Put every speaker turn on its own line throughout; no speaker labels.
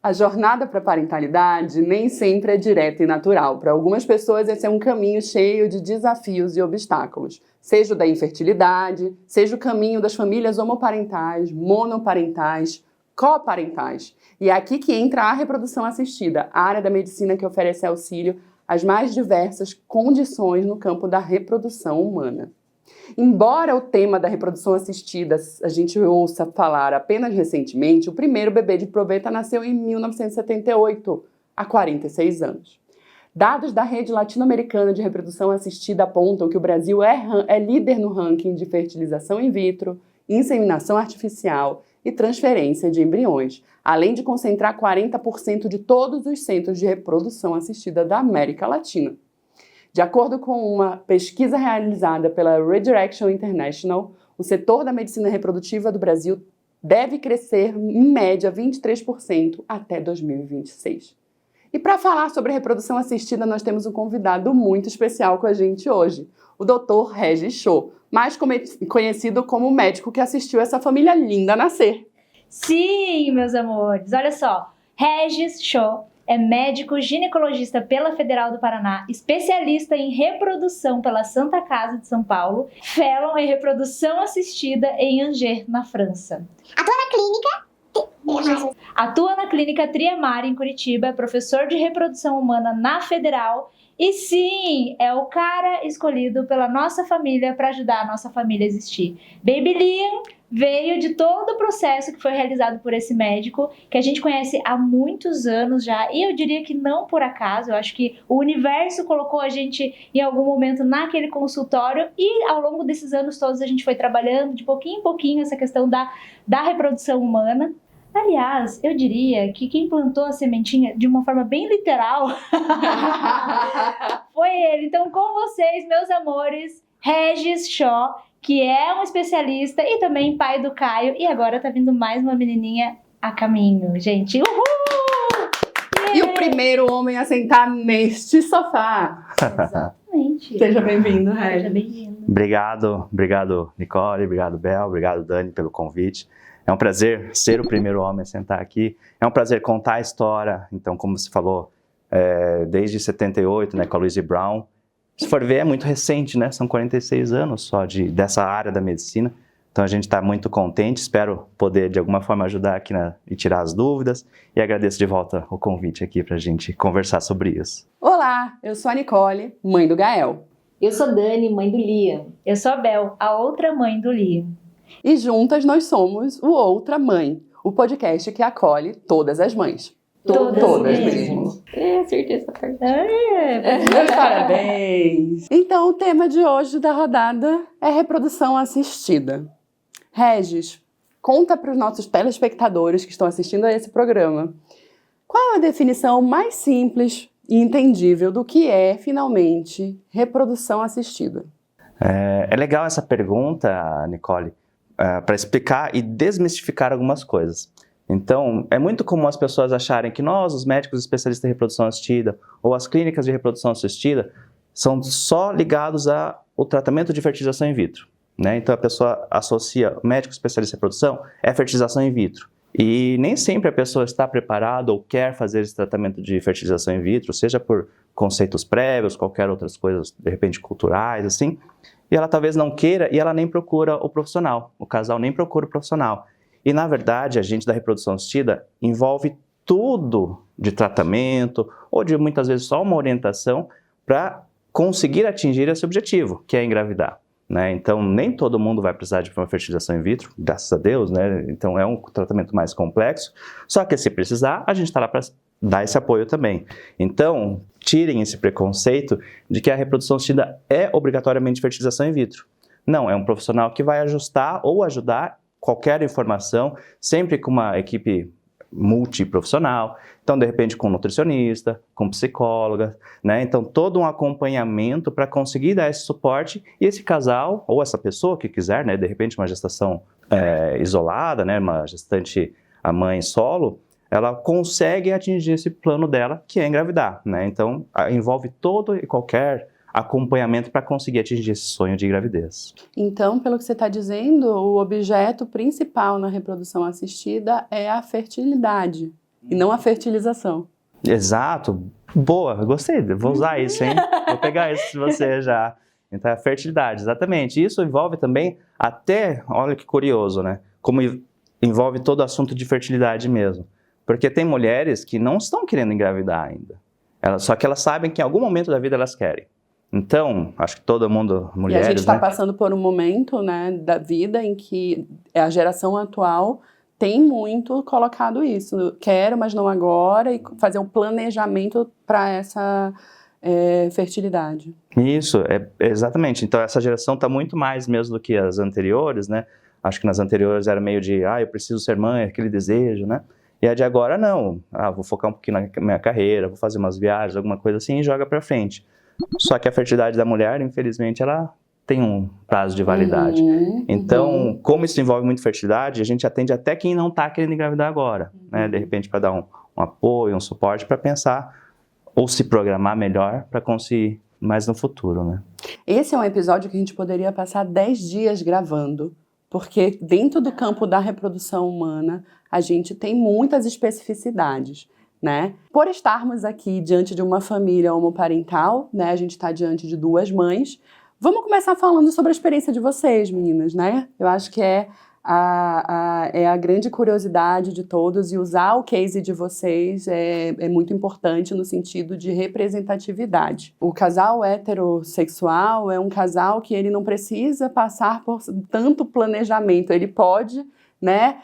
A jornada para a parentalidade nem sempre é direta e natural. Para algumas pessoas, esse é um caminho cheio de desafios e obstáculos. Seja o da infertilidade, seja o caminho das famílias homoparentais, monoparentais, coparentais. E é aqui que entra a reprodução assistida, a área da medicina que oferece auxílio às mais diversas condições no campo da reprodução humana. Embora o tema da reprodução assistida a gente ouça falar apenas recentemente, o primeiro bebê de proveta nasceu em 1978, há 46 anos. Dados da Rede Latino-Americana de Reprodução Assistida apontam que o Brasil é líder no ranking de fertilização in vitro, inseminação artificial e transferência de embriões, além de concentrar 40% de todos os centros de reprodução assistida da América Latina. De acordo com uma pesquisa realizada pela Redirection International, o setor da medicina reprodutiva do Brasil deve crescer, em média, 23% até 2026. E para falar sobre reprodução assistida, nós temos um convidado muito especial com a gente hoje, o Dr. Regis Cho, mais conhecido como o médico que assistiu essa família linda a nascer.
Sim, meus amores, olha só, Regis Cho é médico ginecologista pela Federal do Paraná, especialista em reprodução pela Santa Casa de São Paulo, fellow em reprodução assistida em Angers, na França. Atua na clínica Triamar, em Curitiba, é professor de reprodução humana na Federal e sim, é o cara escolhido pela nossa família para ajudar a nossa família a existir. Baby Liam veio de todo o processo que foi realizado por esse médico, que a gente conhece há muitos anos já, e eu diria que não por acaso, eu acho que o universo colocou a gente em algum momento naquele consultório e ao longo desses anos todos a gente foi trabalhando de pouquinho em pouquinho essa questão da reprodução humana. Aliás, eu diria que quem plantou a sementinha de uma forma bem literal foi ele. Então, com vocês, meus amores, Regis Cho, que é um especialista e também pai do Caio. E agora tá vindo mais uma menininha a caminho, gente. Uhul!
E o primeiro homem a sentar neste sofá.
Exatamente.
Seja bem-vindo, Regis.
Seja bem-vindo.
Obrigado, Nicole, obrigado, Bel, obrigado, Dani, pelo convite. É um prazer ser o primeiro homem a sentar aqui. É um prazer contar a história. Então, como você falou, desde 78, né, com a Louise Brown. Se for ver, é muito recente, né? São 46 anos só dessa área da medicina. Então, a gente está muito contente. Espero poder, de alguma forma, ajudar aqui e tirar as dúvidas. E agradeço de volta o convite aqui para a gente conversar sobre isso.
Olá, eu sou a Nicole, mãe do Gael.
Eu sou Dani, mãe do Liam.
Eu sou a Bel, a outra mãe do Liam.
E juntas nós somos o Outra Mãe, o podcast que acolhe todas as mães. Todas mesmo.
Acertei essa parte.
Parabéns! Então, o tema de hoje da rodada é reprodução assistida. Regis, conta para os nossos telespectadores que estão assistindo a esse programa, qual é a definição mais simples e entendível do que é, finalmente, reprodução assistida?
É legal essa pergunta, Nicole, para explicar e desmistificar algumas coisas. Então, é muito comum as pessoas acharem que nós, os médicos especialistas em reprodução assistida, ou as clínicas de reprodução assistida, são só ligados ao tratamento de fertilização in vitro, né? Então, a pessoa associa médico especialista em reprodução é fertilização in vitro. E nem sempre a pessoa está preparada ou quer fazer esse tratamento de fertilização in vitro, seja por conceitos prévios, qualquer outras coisas, de repente, culturais, assim, e ela talvez não queira e ela nem procura o profissional, o casal nem procura o profissional. E, na verdade, a gente da reprodução assistida envolve tudo de tratamento ou de, muitas vezes, só uma orientação para conseguir atingir esse objetivo, que é engravidar, né? Então, nem todo mundo vai precisar de uma fertilização in vitro, graças a Deus, né? Então, é um tratamento mais complexo, só que se precisar, a gente está lá para dar esse apoio também. Então, tirem esse preconceito de que a reprodução assistida é obrigatoriamente fertilização in vitro. Não, é um profissional que vai ajustar ou ajudar qualquer informação, sempre com uma equipe multiprofissional, então de repente com nutricionista, com psicóloga, né? Então todo um acompanhamento para conseguir dar esse suporte e esse casal, ou essa pessoa que quiser, né? De repente uma gestação isolada, né? Uma gestante, a mãe solo, ela consegue atingir esse plano dela, que é engravidar, né? Então envolve todo e qualquer acompanhamento para conseguir atingir esse sonho de gravidez.
Então, pelo que você está dizendo, o objeto principal na reprodução assistida é a fertilidade. e não a fertilização.
Exato. Boa, gostei. Vou usar isso, hein? Vou pegar isso de você já. Então, a fertilidade, exatamente. Isso envolve também até, olha que curioso, né? Como envolve todo o assunto de fertilidade mesmo. Porque tem mulheres que não estão querendo engravidar ainda. Só que elas sabem que em algum momento da vida elas querem. Então, acho que todo mundo, mulheres,
E a gente está
né?
passando por um momento, né, da vida em que a geração atual tem muito colocado isso. Quero, mas não agora, e fazer um planejamento para essa fertilidade.
Isso, exatamente. Então, essa geração está muito mais mesmo do que as anteriores, né? Acho que nas anteriores era meio de, eu preciso ser mãe, aquele desejo, né? E a de agora, não. Vou focar um pouquinho na minha carreira, vou fazer umas viagens, alguma coisa assim, e joga para frente. Só que a fertilidade da mulher, infelizmente, ela tem um prazo de validade. Então, como isso envolve muito fertilidade, a gente atende até quem não está querendo engravidar agora, né? De repente, para dar um apoio, um suporte, para pensar ou se programar melhor para conseguir mais no futuro, né?
Esse é um episódio que a gente poderia passar 10 dias gravando, porque dentro do campo da reprodução humana, a gente tem muitas especificidades, né? Por estarmos aqui diante de uma família homoparental, né? A gente está diante de 2 mães. Vamos começar falando sobre a experiência de vocês, meninas, né? Eu acho que é a grande curiosidade de todos, e usar o case de vocês é muito importante no sentido de representatividade. O casal heterossexual é um casal que ele não precisa passar por tanto planejamento, ele pode, né?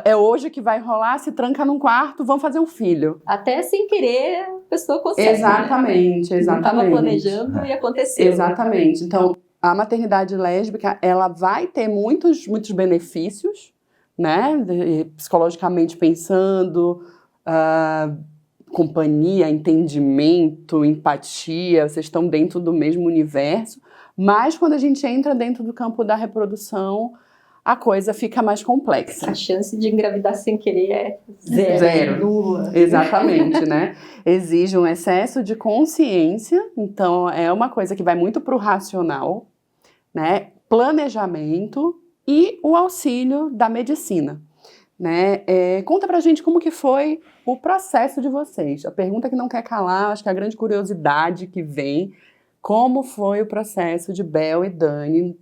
É hoje que vai rolar, se tranca num quarto, vão fazer um filho.
Até sem querer, a pessoa consegue.
Exatamente, exatamente.
Não estava planejando e aconteceu.
Exatamente. Então, a maternidade lésbica, ela vai ter muitos benefícios, né? Psicologicamente pensando, companhia, entendimento, empatia, vocês estão dentro do mesmo universo. Mas quando a gente entra dentro do campo da reprodução, a coisa fica mais complexa.
A chance de engravidar sem querer é
Zero.
Nula.
Exatamente, né? Exige um excesso de consciência, então é uma coisa que vai muito para o racional, né? Planejamento e o auxílio da medicina, né? Conta pra gente como que foi o processo de vocês. A pergunta que não quer calar, acho que é a grande curiosidade que vem, como foi o processo de Bel e Dani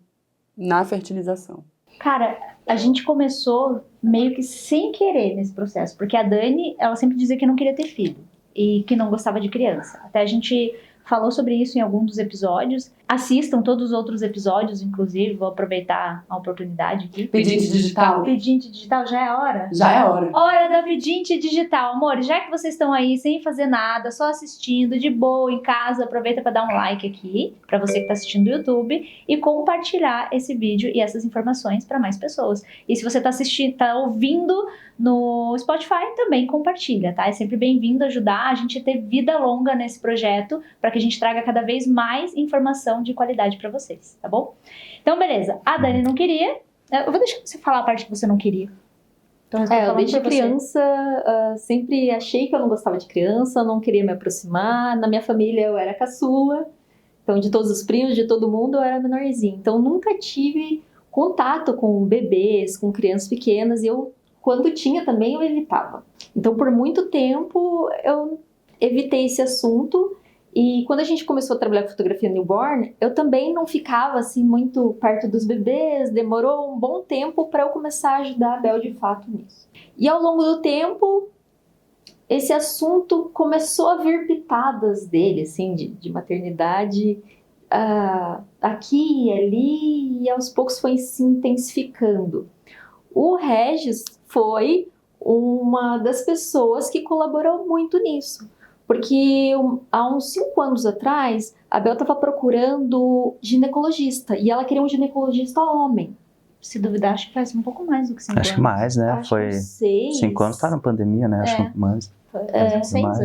na fertilização?
Cara, a gente começou meio que sem querer nesse processo, porque a Dani, ela sempre dizia que não queria ter filho e que não gostava de criança. Até a gente falou sobre isso em algum dos episódios. Assistam todos os outros episódios, inclusive, vou aproveitar a oportunidade aqui.
Pedinte digital.
Pedinte digital, já é a hora?
Já é a hora.
Hora da pedinte digital. Amor, já que vocês estão aí sem fazer nada, só assistindo, de boa, em casa, aproveita para dar um like aqui, para você que está assistindo no YouTube, e compartilhar esse vídeo e essas informações para mais pessoas. E se você está assistindo, tá ouvindo no Spotify, também compartilha, tá? É sempre bem-vindo ajudar a gente a ter vida longa nesse projeto, para que a gente traga cada vez mais informação de qualidade para vocês, tá bom? Então, beleza. A Dani não queria. Eu vou deixar você falar a parte que você não queria. Então,
eu desde criança sempre achei que eu não gostava de criança, não queria me aproximar. Na minha família eu era caçula, então de todos os primos, de todo mundo eu era menorzinha. Então nunca tive contato com bebês, com crianças pequenas, e eu, quando tinha também, eu evitava. Então por muito tempo eu evitei esse assunto. E quando a gente começou a trabalhar com fotografia newborn, eu também não ficava assim muito perto dos bebês, demorou um bom tempo para eu começar a ajudar a Bel de fato nisso. E ao longo do tempo, esse assunto começou a vir pitadas dele, assim, de maternidade aqui e ali, e aos poucos foi se intensificando. O Regis foi uma das pessoas que colaborou muito nisso. Porque há uns 5 anos atrás, a Bel estava procurando ginecologista. E ela queria um ginecologista homem.
Se duvidar, acho que faz um pouco mais do que 5 anos.
Acho que mais, né?
Acho
Foi 5 anos, tá na pandemia, né? Acho que mais.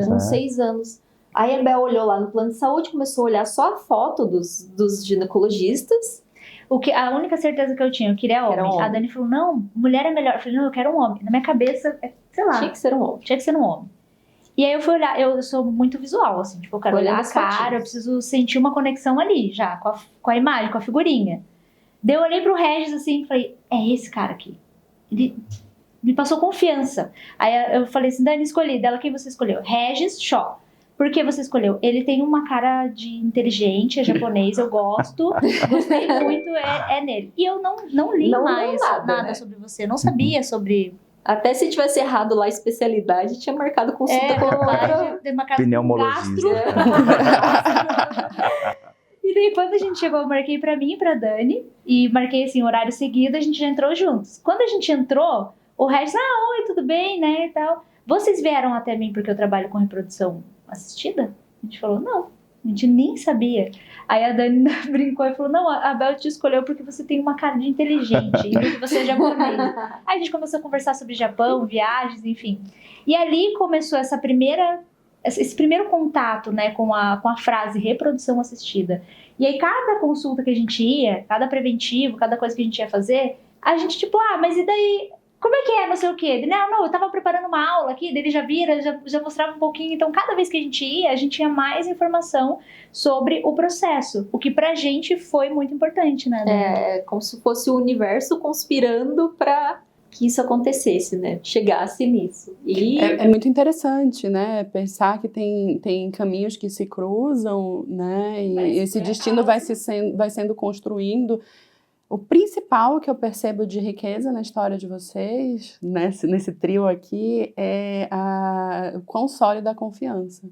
Uns 6 anos. Aí a Bel olhou lá no plano de saúde, começou a olhar só a foto dos ginecologistas.
A única certeza que eu tinha, eu queria homem. A Dani falou, não, mulher é melhor. Eu falei, não, eu quero um homem. Na minha cabeça, sei lá.
Tinha que ser um homem.
Tinha que ser um homem. E aí eu fui olhar, eu sou muito visual, assim, tipo, eu quero olhar a cara, eu preciso sentir uma conexão ali, já, com a imagem, com a figurinha. Daí eu olhei pro Regis, assim, e falei, é esse cara aqui. Ele me passou confiança. Aí eu falei assim, Dani, escolhi. Dela, quem você escolheu? Regis Shaw. Por que você escolheu? Ele tem uma cara de inteligente, é japonês, eu gosto. Gostei muito, é nele. E eu não li mais nada
né?
sobre você. Não sabia sobre...
Até se tivesse errado lá a especialidade, tinha marcado consulta com outra.
Pneumologista.
E daí, quando a gente chegou, eu marquei pra mim e pra Dani. E marquei, assim, horário seguido, a gente já entrou juntos. Quando a gente entrou, o Regis, oi, tudo bem, né, e tal. Vocês vieram até mim porque eu trabalho com reprodução assistida? A gente falou, não, a gente nem sabia. Aí a Dani brincou e falou, não, a Bel te escolheu porque você tem uma cara de inteligente, e que você é japonês. Aí a gente começou a conversar sobre Japão, viagens, enfim. E ali começou esse primeiro contato, né, com a frase reprodução assistida. E aí cada consulta que a gente ia, cada preventivo, cada coisa que a gente ia fazer, a gente tipo, mas e daí... Como é que é, não sei o quê? Ele, não, eu tava preparando uma aula aqui, dele já vira, já mostrava um pouquinho. Então, cada vez que a gente ia, a gente tinha mais informação sobre o processo. O que pra gente foi muito importante, né?
É como se fosse o universo conspirando pra que isso acontecesse, né? Chegasse nisso. E...
É muito interessante, né? Pensar que tem caminhos que se cruzam, né? E esse destino vai sendo construindo. O principal que eu percebo de riqueza na história de vocês, nesse trio aqui, é o quão sólida a confiança.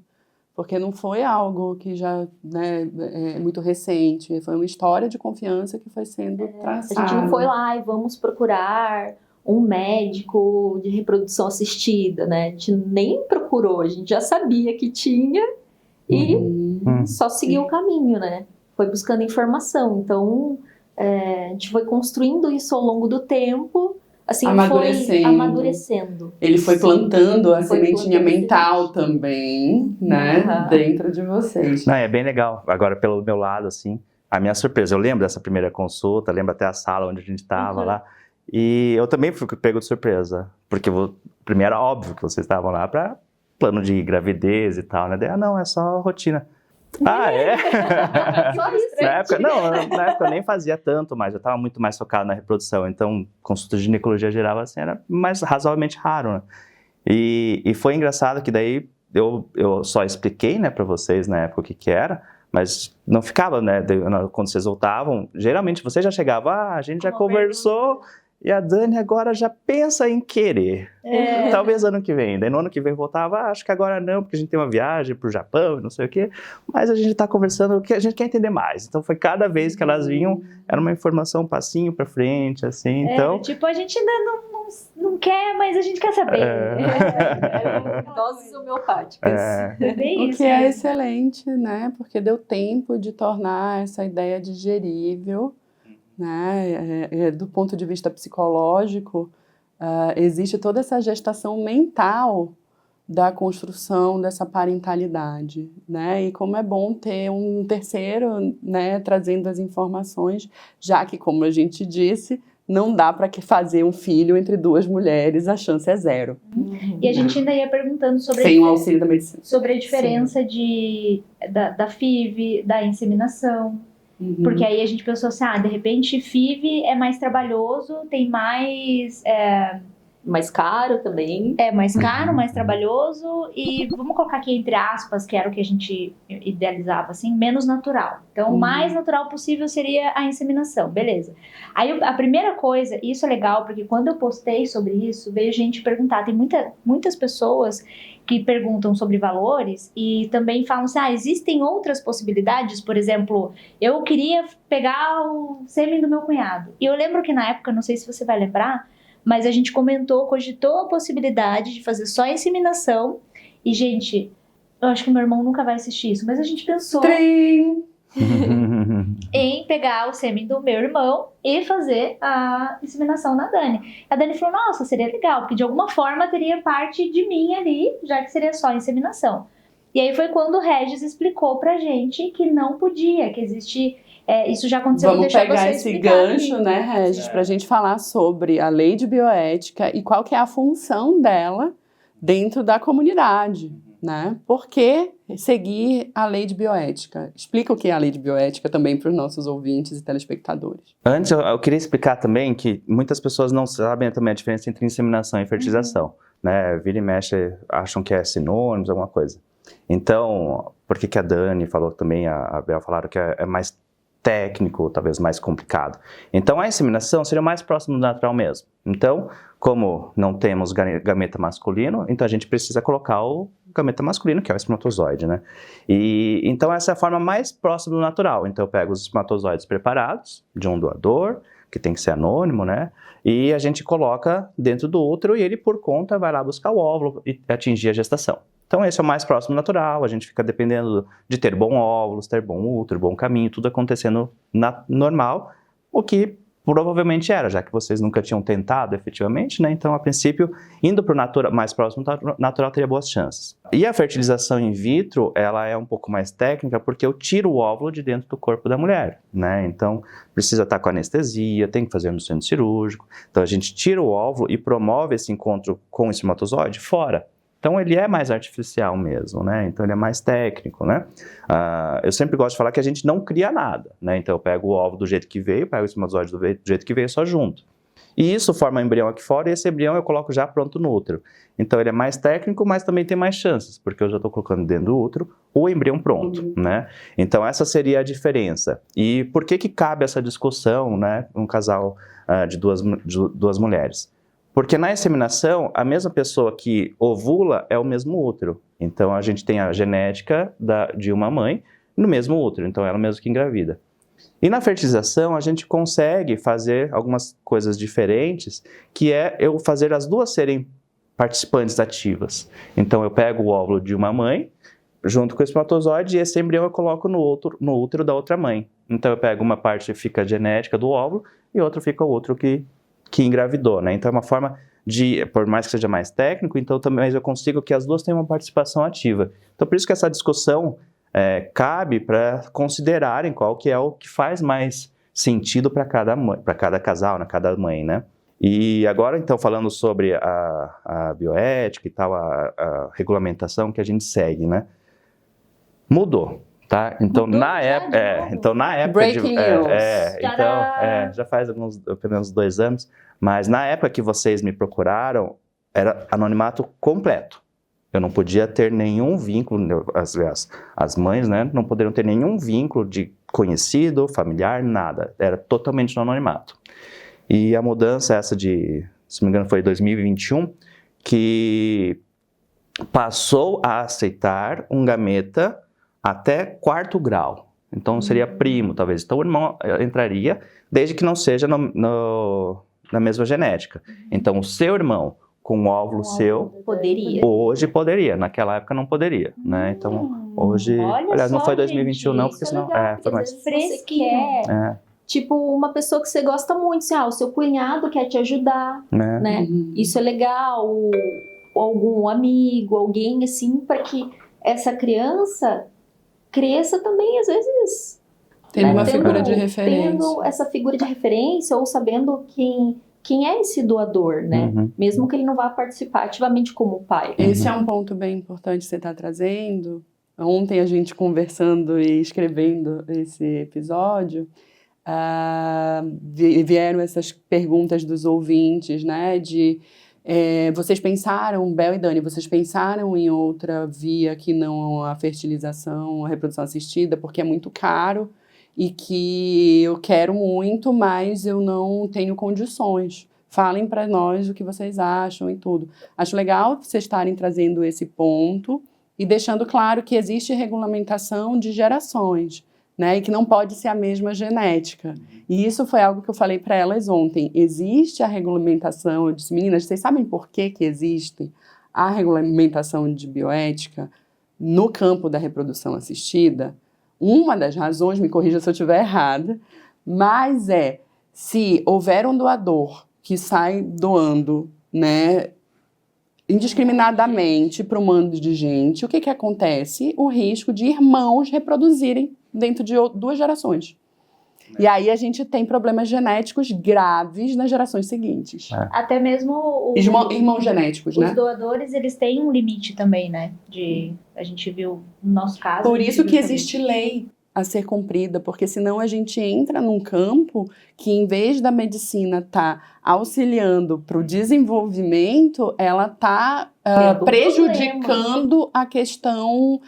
Porque não foi algo que já é muito recente, foi uma história de confiança que foi sendo traçada.
A gente não foi lá e vamos procurar um médico de reprodução assistida, né? A gente nem procurou, a gente já sabia que tinha e só seguiu o caminho, né? Foi buscando informação, então... a gente foi construindo isso ao longo do tempo, assim, foi amadurecendo.
Ele foi plantando a sementinha mental também, né, dentro de vocês.
Não, é bem legal. Agora, pelo meu lado, assim, a minha surpresa, eu lembro dessa primeira consulta, lembro até a sala onde a gente estava lá, e eu também fui pego de surpresa, porque primeiro era óbvio que vocês estavam lá para plano de gravidez e tal, né? Daí, não, é só rotina. É?
Só isso.
Na época eu nem fazia tanto, mas eu estava muito mais focado na reprodução, então consulta de ginecologia geral assim, era mais razoavelmente raro, né? E foi engraçado que daí eu só expliquei, né, para vocês na época o que era, mas não ficava, né, quando vocês voltavam, geralmente você já chegava, a gente já conversou, e a Dani agora já pensa em querer. Talvez ano que vem. Daí no ano que vem voltava, acho que agora não, porque a gente tem uma viagem pro Japão, não sei o quê. Mas a gente tá conversando, que a gente quer entender mais. Então foi cada vez que elas vinham, era uma informação um passinho pra frente, assim. Então...
Tipo, a gente ainda não quer, mas a gente quer saber.
Doses homeopáticas.
Bem isso,
o que é excelente, né? Porque deu tempo de tornar essa ideia digerível, né? Do ponto de vista psicológico, existe toda essa gestação mental da construção dessa parentalidade, né? E como é bom ter um terceiro, né, trazendo as informações, já que, como a gente disse, não dá para fazer um filho entre duas mulheres, a chance é zero.
E a gente ainda ia perguntando sobre
sem o auxílio da medicina.
Sobre a diferença da FIV, da inseminação. Porque aí a gente pensou assim, de repente FIV é mais trabalhoso, tem mais...
mais caro também.
É mais caro, mais trabalhoso e, vamos colocar aqui entre aspas, que era o que a gente idealizava, assim, menos natural. Então, o mais natural possível seria a inseminação, beleza. Aí, a primeira coisa, e isso é legal, porque quando eu postei sobre isso, veio gente perguntar, tem muitas pessoas que perguntam sobre valores e também falam assim, existem outras possibilidades, por exemplo, eu queria pegar o sêmen do meu cunhado. E eu lembro que na época, não sei se você vai lembrar, mas a gente cogitou a possibilidade de fazer só inseminação. E, gente, eu acho que meu irmão nunca vai assistir isso, mas a gente pensou em pegar o sêmen do meu irmão e fazer a inseminação na Dani. A Dani falou, nossa, seria legal, porque de alguma forma teria parte de mim ali, já que seria só inseminação. E aí foi quando o Regis explicou pra gente que não podia, que existe... isso já aconteceu.
Vamos pegar esse gancho, né, Regis, para a gente falar sobre a lei de bioética e qual que é a função dela dentro da comunidade, né? Por que seguir a lei de bioética? Explica o que é a lei de bioética também para os nossos ouvintes e telespectadores.
Antes, eu queria explicar também que muitas pessoas não sabem também a diferença entre inseminação e fertilização, né? Vira e mexe, acham que é sinônimos, alguma coisa. Então, por que a Dani falou também, a Bel falaram que é mais técnico, talvez mais complicado. Então, a inseminação seria mais próximo do natural mesmo. Então, como não temos gameta masculino, então a gente precisa colocar o gameta masculino, que é o espermatozoide, né? E então essa é a forma mais próxima do natural. Então eu pego os espermatozoides preparados de um doador, que tem que ser anônimo, né? E a gente coloca dentro do útero e ele por conta vai lá buscar o óvulo e atingir a gestação. Então esse é o mais próximo do natural, a gente fica dependendo de ter bom óvulos, ter bom útero, bom caminho, tudo acontecendo normal, o que provavelmente era, já que vocês nunca tinham tentado efetivamente, né? Então, a princípio, indo para o mais próximo natural teria boas chances. E a fertilização in vitro, ela é um pouco mais técnica porque eu tiro o óvulo de dentro do corpo da mulher, né? Então, precisa estar com anestesia, tem que fazer no centro cirúrgico. Então, a gente tira o óvulo e promove esse encontro com o espermatozoide fora. Então, ele é mais artificial mesmo, né? Então, ele é mais técnico, né? Eu sempre gosto de falar que a gente não cria nada, né? Então, eu pego o óvulo do jeito que veio, pego o espermatozoide do jeito que veio, só junto. E isso forma um embrião aqui fora, e esse embrião eu coloco já pronto no útero. Então, ele é mais técnico, mas também tem mais chances, porque eu já estou colocando dentro do útero o embrião pronto, né? Então, essa seria a diferença. E por que cabe essa discussão, né? Um casal de duas mulheres? Porque na inseminação, a mesma pessoa que ovula é o mesmo útero. Então, a gente tem a genética de uma mãe no mesmo útero. Então, ela mesmo que engravida. E na fertilização, a gente consegue fazer algumas coisas diferentes, que é eu fazer as duas serem participantes ativas. Então, eu pego o óvulo de uma mãe, junto com o espermatozoide, e esse embrião eu coloco no útero da outra mãe. Então, eu pego uma parte que fica genética do óvulo, e outra fica o útero que engravidou, né? Então é uma forma de, por mais que seja mais técnico, então também eu consigo que as duas tenham uma participação ativa. Então por isso que essa discussão cabe para considerarem qual que é o que faz mais sentido para cada casal, né? Cada mãe, né? E agora então falando sobre a bioética e tal, a regulamentação que a gente segue, né? Mudou. Tá? Então, na época
Breaking news.
Já faz pelo menos 2 anos, mas na época que vocês me procuraram, era anonimato completo. Eu não podia ter nenhum vínculo, as mães, né, não poderiam ter nenhum vínculo de conhecido, familiar, nada. Era totalmente no anonimato. E a mudança essa se não me engano, foi 2021, que passou a aceitar um gameta até 4º grau. Então, seria primo, talvez. Então, o irmão entraria, desde que não seja na mesma genética. Então, o seu irmão, com o óvulo seu...
Poderia.
Hoje poderia. Naquela época não poderia, né? Então, hoje... Aliás, não foi 2021
gente,
não, porque senão... foi mais...
Você quer... Tipo, uma pessoa que você gosta muito, assim, o seu cunhado quer te ajudar, né? Isso é legal. Ou algum amigo, alguém, assim, para que essa criança... cresça também, às vezes...
Tendo uma figura de referência.
Tendo essa figura de referência ou sabendo quem é esse doador, né? Mesmo que ele não vá participar ativamente como pai.
Esse é um ponto bem importante que você está trazendo. Ontem a gente conversando e escrevendo esse episódio, vieram essas perguntas dos ouvintes, né? Vocês pensaram, Bel e Dani, vocês pensaram em outra via que não a fertilização, a reprodução assistida, porque é muito caro e que eu quero muito, mas eu não tenho condições. Falem para nós o que vocês acham e tudo. Acho legal vocês estarem trazendo esse ponto e deixando claro que existe regulamentação de gerações, né, e que não pode ser a mesma genética. E isso foi algo que eu falei para elas ontem. Existe a regulamentação, eu disse, meninas, vocês sabem por que existe a regulamentação de bioética no campo da reprodução assistida? Uma das razões, me corrija se eu estiver errada, mas se houver um doador que sai doando, né, indiscriminadamente para um monte de gente, o que acontece? O risco de irmãos reproduzirem dentro de 2 gerações. E aí a gente tem problemas genéticos graves nas gerações seguintes.
Até mesmo
Irmãos genéticos,
os
né?
doadores, eles têm um limite também, né? A gente viu no nosso caso.
Por
a gente
isso
viu
que
também.
existe lei a ser cumprida, porque senão a gente entra num campo que, em vez da medicina estar auxiliando para o desenvolvimento, ela está
Criando um
prejudicando a questão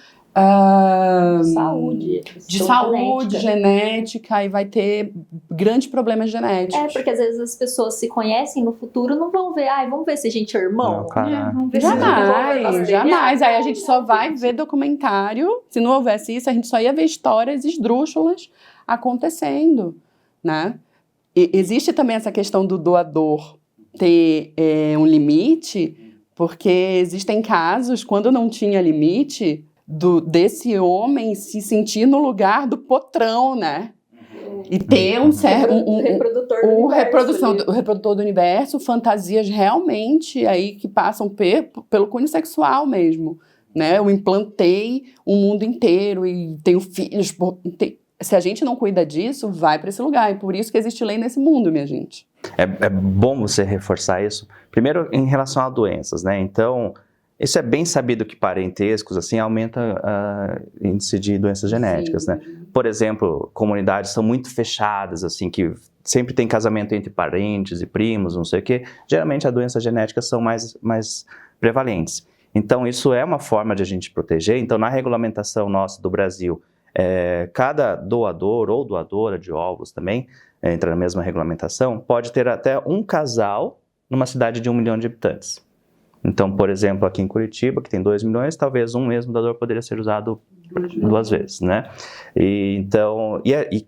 Saúde.
de
questão
saúde,
genética.
genética, e vai ter grandes problemas genéticos.
Porque às vezes as pessoas se conhecem no futuro, não vão ver, vamos ver se a gente é irmão.
Não, cara.
Vamos ver se eles vão
Jamais,
voltar
jamais. Aí a gente só vai ver documentário. Se não houvesse isso, a gente só ia ver histórias esdrúxulas acontecendo, né? E existe também essa questão do doador ter um limite, porque existem casos, quando não tinha limite, desse homem se sentir no lugar do potrão, né? E ter um
reprodutor do
o
universo,
reprodutor do universo, fantasias realmente aí que passam pelo cunho sexual mesmo, né? Eu implantei o mundo inteiro e tenho filhos. Se a gente não cuida disso, vai para esse lugar. E por isso que existe lei nesse mundo, minha gente.
É bom você reforçar isso. Primeiro, em relação a doenças, né? Então, isso é bem sabido que parentescos, assim, aumenta o índice de doenças genéticas,
Sim.
né? Por exemplo, comunidades são muito fechadas, assim, que sempre tem casamento entre parentes e primos, não sei o quê. Geralmente, as doenças genéticas são mais prevalentes. Então, isso é uma forma de a gente proteger. Então, na regulamentação nossa do Brasil, cada doador ou doadora de óvulos também, entra na mesma regulamentação, pode ter até um casal numa cidade de 1 milhão de habitantes. Então, por exemplo, aqui em Curitiba, que tem 2 milhões, talvez um mesmo doador poderia ser usado 2 vezes, né? E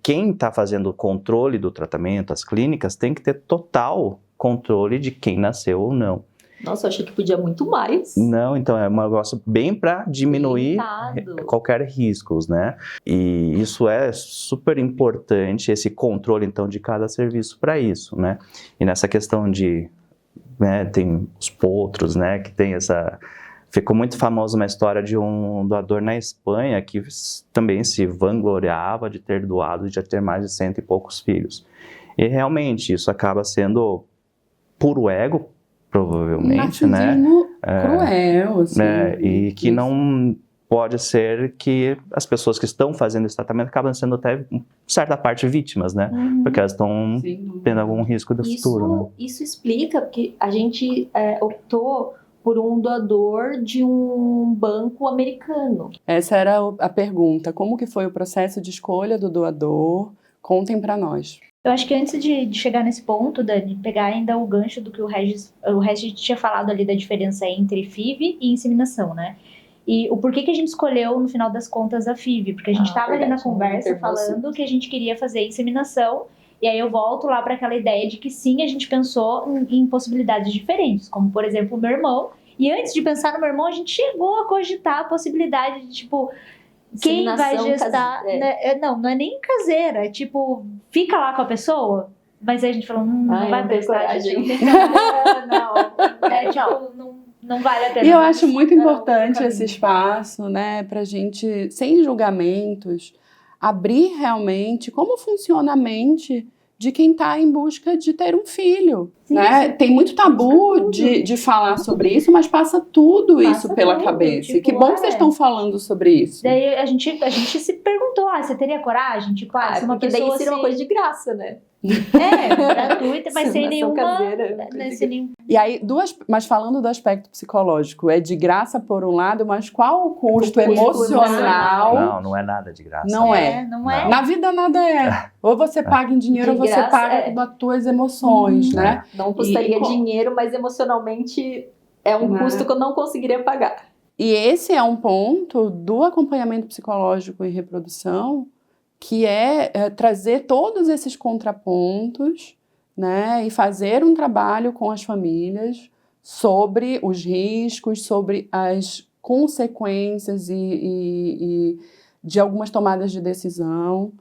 quem está fazendo o controle do tratamento, as clínicas, tem que ter total controle de quem nasceu ou não.
Nossa, eu achei que podia muito mais.
Não, então é um negócio bem para diminuir
Limitado.
qualquer riscos, né? E isso é super importante, esse controle, então, de cada serviço para isso, né? E nessa questão de... né, tem os potros, né, que tem essa... Ficou muito famosa uma história de um doador na Espanha que também se vangloriava de ter doado e de ter mais de 100 e poucos filhos. E realmente isso acaba sendo puro ego, provavelmente, né?
Cruel, assim.
Né? E que não pode ser que as pessoas que estão fazendo esse tratamento acabam sendo até, em certa parte, vítimas, né? Porque elas estão tendo algum risco do futuro, né?
Isso explica porque a gente optou por um doador de um banco americano.
Essa era a pergunta. Como que foi o processo de escolha do doador? Contem para nós.
Eu acho que antes de chegar nesse ponto, Dani, pegar ainda o gancho do que o Regis tinha falado ali da diferença entre FIV e inseminação, né? E o porquê que a gente escolheu, no final das contas, a FIV? Porque a gente estava ali na conversa falando que a gente queria fazer inseminação, e aí eu volto lá para aquela ideia de que sim, a gente pensou em possibilidades diferentes, como, por exemplo, o meu irmão. E antes de pensar no meu irmão, a gente chegou a cogitar a possibilidade de, tipo... Quem vai gestar... Não é nem caseira. É tipo, fica lá com a pessoa, mas aí a gente falou, não vai prestar, a gente não tem não vale a pena.
E eu acho muito importante esse espaço, né, pra gente, sem julgamentos, abrir realmente como funciona a mente de quem está em busca de ter um filho, né? Tem muito tabu de falar sobre isso, mas passa tudo isso pela cabeça.
Tipo,
que bom que vocês estão falando sobre isso.
Daí a gente se perguntou, você teria coragem? Tipo, se uma
porque
pessoa
daí seria uma coisa de graça, né?
Gratuita, mas sem nenhuma...
caseira.
E aí, mas falando do aspecto psicológico, é de graça por um lado, mas qual o custo emocional?
Não é nada de graça.
Não é. Na vida nada é. Ou você paga em dinheiro ou você paga com as tuas emoções, né?
Não custaria dinheiro, mas emocionalmente é um custo que eu não conseguiria pagar.
E esse é um ponto do acompanhamento psicológico em reprodução, que é trazer todos esses contrapontos, né, e fazer um trabalho com as famílias sobre os riscos, sobre as consequências e de algumas tomadas de decisão,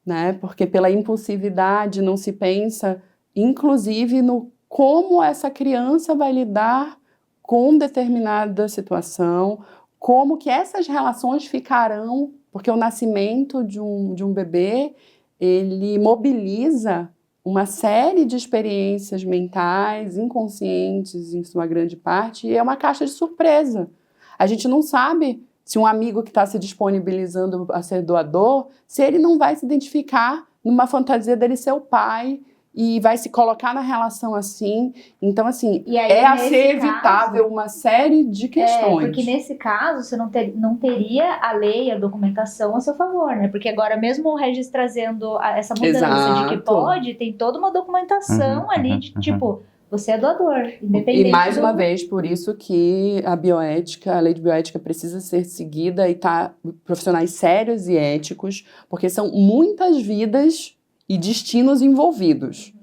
né, porque pela impulsividade não se pensa, inclusive, no como essa criança vai lidar com determinada situação, como que essas relações ficarão, porque o nascimento de um bebê ele mobiliza uma série de experiências mentais, inconscientes, em sua grande parte, e é uma caixa de surpresa. A gente não sabe se um amigo que está se disponibilizando a ser doador, se ele não vai se identificar numa fantasia dele ser o pai e vai se colocar na relação assim. Então, assim,
E aí,
é a ser
nesse
evitável
caso,
uma série de questões.
porque nesse caso você não teria a lei, a documentação a seu favor, né? Porque agora mesmo o Regis trazendo essa mudança de que
Exato.
pode, tem toda uma documentação ali de tipo, você é doador, independente
E mais
do...
uma vez, por isso que a bioética, a lei de bioética precisa ser seguida e tá profissionais sérios e éticos, porque são muitas vidas e destinos envolvidos,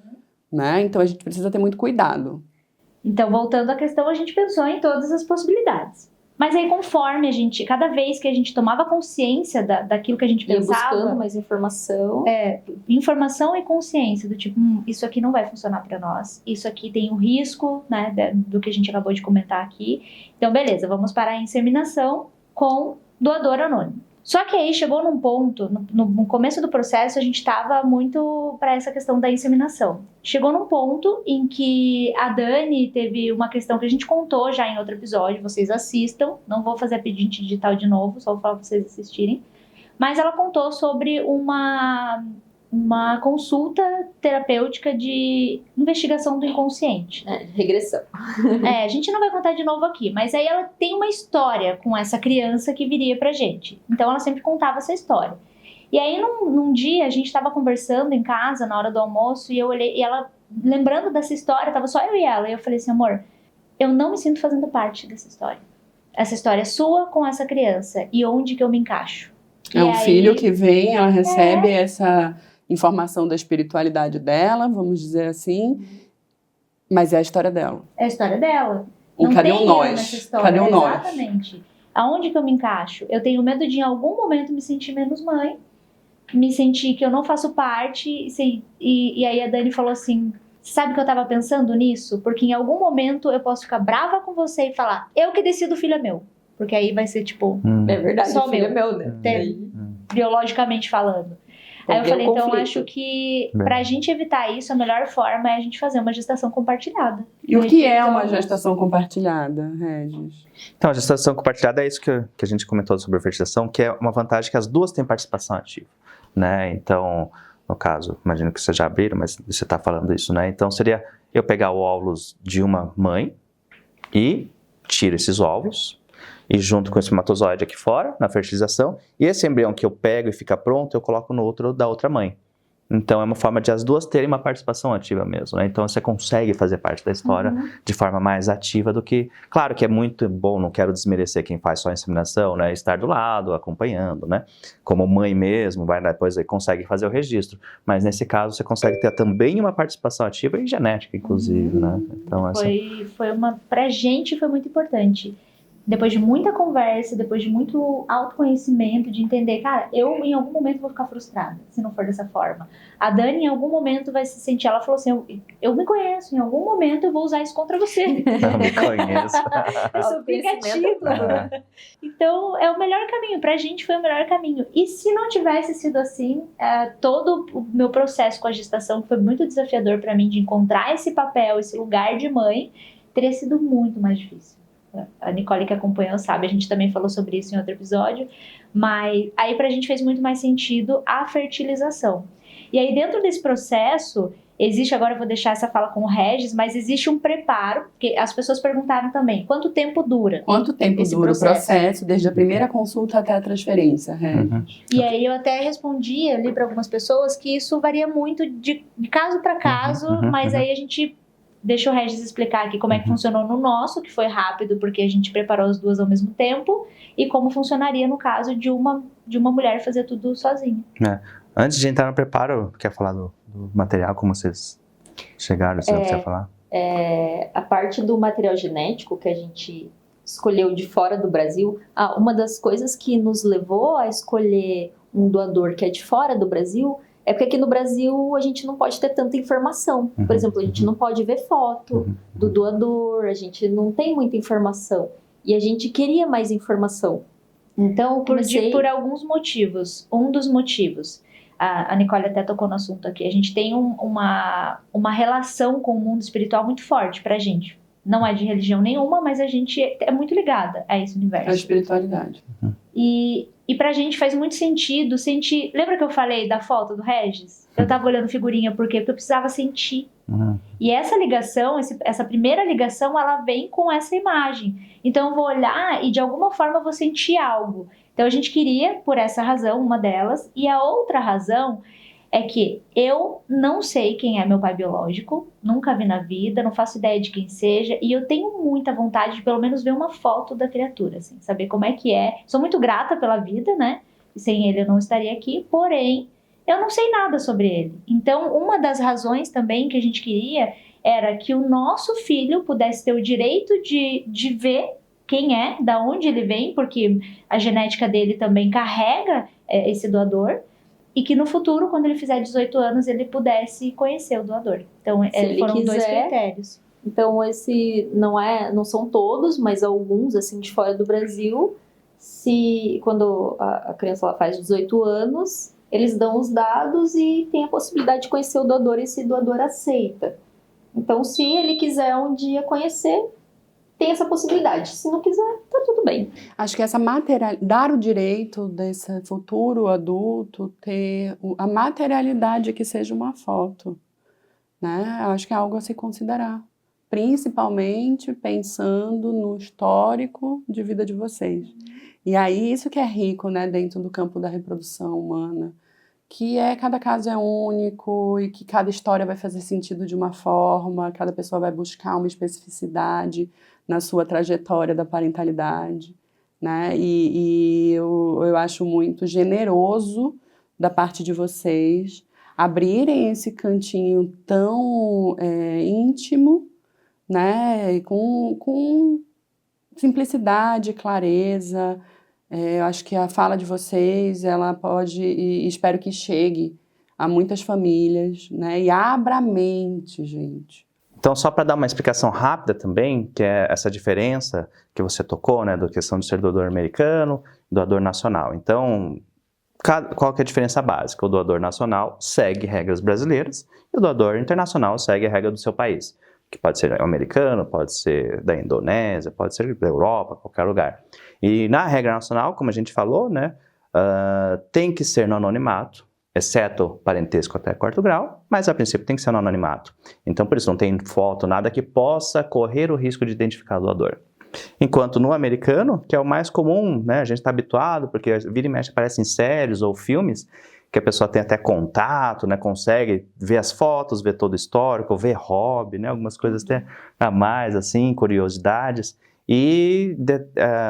né? Então a gente precisa ter muito cuidado.
Então, voltando à questão, a gente pensou em todas as possibilidades. Mas aí, conforme cada vez que a gente tomava consciência daquilo que a gente
Ia
pensava,
buscando mais informação.
informação e consciência do tipo, isso aqui não vai funcionar para nós, isso aqui tem um risco, né, do que a gente acabou de comentar aqui. Então, beleza, vamos parar a inseminação com doador anônimo. Só que aí chegou num ponto, no começo do processo, a gente estava muito para essa questão da inseminação. Chegou num ponto em que a Dani teve uma questão que a gente contou já em outro episódio, vocês assistam, não vou fazer pedinte digital de novo, só vou falar para vocês assistirem. Mas ela contou sobre uma consulta terapêutica de investigação do inconsciente.
Regressão.
A gente não vai contar de novo aqui, mas aí ela tem uma história com essa criança que viria pra gente. Então ela sempre contava essa história. E aí num dia a gente tava conversando em casa na hora do almoço e eu olhei, e ela lembrando dessa história, tava só eu e ela, e eu falei assim, amor, eu não me sinto fazendo parte dessa história. Essa história é sua com essa criança, e onde que eu me encaixo?
É
E
um
aí,
filho que vem, ela recebe essa informação da espiritualidade dela, vamos dizer assim, mas é a história dela.
É a história dela.
E
Não
cadê
tem
o
eu
nós?
nessa história.
Cadê o nós?
Exatamente. Aonde que eu me encaixo? Eu tenho medo de em algum momento me sentir menos mãe, me sentir que eu não faço parte, e aí a Dani falou assim, sabe que eu tava pensando nisso? Porque em algum momento eu posso ficar brava com você e falar, eu que decido, o filho é meu. Porque aí vai ser tipo,
É verdade,
Só
o filho
meu.
é meu, né?
biologicamente falando. Aí eu
Tem
falei,
um
então
conflito.
acho que pra gente evitar isso, a melhor forma é a gente fazer uma gestação compartilhada.
E o que é
Então,
uma gestação compartilhada, Regis?
Então, a gestação compartilhada é isso que a gente comentou sobre a fertilização, que é uma vantagem que as duas têm participação ativa, né? Então, no caso, imagino que vocês já abriram, mas você está falando isso, né? Então, seria eu pegar o óvulos de uma mãe e tiro esses óvulos, e junto com o espermatozoide aqui fora, na fertilização, e esse embrião que eu pego e fica pronto, eu coloco no outro da outra mãe. Então, é uma forma de as duas terem uma participação ativa mesmo, né? Então, você consegue fazer parte da história de forma mais ativa do que... Claro que é muito bom, não quero desmerecer quem faz só a inseminação, né? Estar do lado, acompanhando, né? Como mãe mesmo, vai depois aí consegue fazer o registro. Mas, nesse caso, você consegue ter também uma participação ativa e genética, inclusive, né? Então,
pra gente foi muito importante. Depois de muita conversa, depois de muito autoconhecimento, de entender, cara, eu em algum momento vou ficar frustrada, se não for dessa forma. A Dani em algum momento vai se sentir, ela falou assim, eu me conheço, em algum momento eu vou usar isso contra você.
Não me conheço.
Eu sou vingativa. Então, é o melhor caminho, pra gente foi o melhor caminho. E se não tivesse sido assim, todo o meu processo com a gestação, que foi muito desafiador pra mim, de encontrar esse papel, esse lugar de mãe, teria sido muito mais difícil. A Nicole que acompanhou sabe, a gente também falou sobre isso em outro episódio, mas aí pra gente fez muito mais sentido a fertilização. E aí dentro desse processo, existe, agora eu vou deixar essa fala com o Regis, mas existe um preparo, porque as pessoas perguntaram também, quanto tempo dura?
Quanto tempo
esse
dura o processo, desde a primeira consulta até a transferência, Regis?
E aí eu até respondi ali para algumas pessoas que isso varia muito de caso para caso, mas aí a gente... Deixa o Regis explicar aqui como é que funcionou no nosso, que foi rápido, porque a gente preparou as duas ao mesmo tempo, e como funcionaria no caso de uma mulher fazer tudo sozinha.
Antes de entrar no preparo, quer falar do material, como vocês chegaram, se você quer falar?
A parte do material genético que a gente escolheu de fora do Brasil, uma das coisas que nos levou a escolher um doador que é de fora do Brasil é porque aqui no Brasil a gente não pode ter tanta informação. Por exemplo, a gente não pode ver foto do doador, a gente não tem muita informação. E a gente queria mais informação. Então,
Por alguns motivos. Um dos motivos. a Nicole até tocou no assunto aqui, a gente tem uma relação com o mundo espiritual muito forte pra gente. Não é de religião nenhuma, mas a gente é muito ligada a esse universo.
A espiritualidade.
E pra gente faz muito sentido sentir... Lembra que eu falei da foto do Regis? Eu tava olhando figurinha, por quê? Porque eu precisava sentir. E essa ligação, essa primeira ligação, ela vem com essa imagem. Então eu vou olhar e de alguma forma eu vou sentir algo. Então a gente queria, por essa razão, uma delas. E a outra razão é que eu não sei quem é meu pai biológico, nunca vi na vida, não faço ideia de quem seja, e eu tenho muita vontade de pelo menos ver uma foto da criatura, assim, saber como é que é. Sou muito grata pela vida, né? E sem ele eu não estaria aqui, porém, eu não sei nada sobre ele. Então, uma das razões também que a gente queria era que o nosso filho pudesse ter o direito de ver quem é, da onde ele vem, porque a genética dele também carrega esse doador, e que no futuro, quando ele fizer 18 anos, ele pudesse conhecer o doador. Então, foram dois critérios.
Então, esse não são todos, mas alguns, assim, de fora do Brasil, quando a criança ela faz 18 anos, eles dão os dados e tem a possibilidade de conhecer o doador, e esse doador aceita. Então, se ele quiser um dia conhecer, tem essa possibilidade. Se não quiser, tá tudo bem.
Acho que dar o direito desse futuro adulto ter a materialidade que seja uma foto, né? Acho que é algo a se considerar, principalmente pensando no histórico de vida de vocês. E aí isso que é rico, né, dentro do campo da reprodução humana, que cada caso é único e que cada história vai fazer sentido de uma forma, cada pessoa vai buscar uma especificidade na sua trajetória da parentalidade, né? E eu acho muito generoso da parte de vocês abrirem esse cantinho tão íntimo, né? E com simplicidade, clareza. Eu acho que a fala de vocês, ela pode, e espero que chegue a muitas famílias, né? E abra a mente, gente.
Então, só para dar uma explicação rápida também, que é essa diferença que você tocou, né, da questão de ser doador americano e doador nacional. Então, qual que é a diferença básica? O doador nacional segue regras brasileiras e o doador internacional segue a regra do seu país, que pode ser americano, pode ser da Indonésia, pode ser da Europa, qualquer lugar. E na regra nacional, como a gente falou, né, tem que ser no anonimato, exceto parentesco até 4º grau, mas a princípio tem que ser no anonimato. Então, por isso, não tem foto, nada que possa correr o risco de identificar o doador. Enquanto no americano, que é o mais comum, né, a gente está habituado, porque vira e mexe aparece em séries ou filmes, que a pessoa tem até contato, né, consegue ver as fotos, ver todo o histórico, ver hobby, né, algumas coisas até a mais, assim, curiosidades. E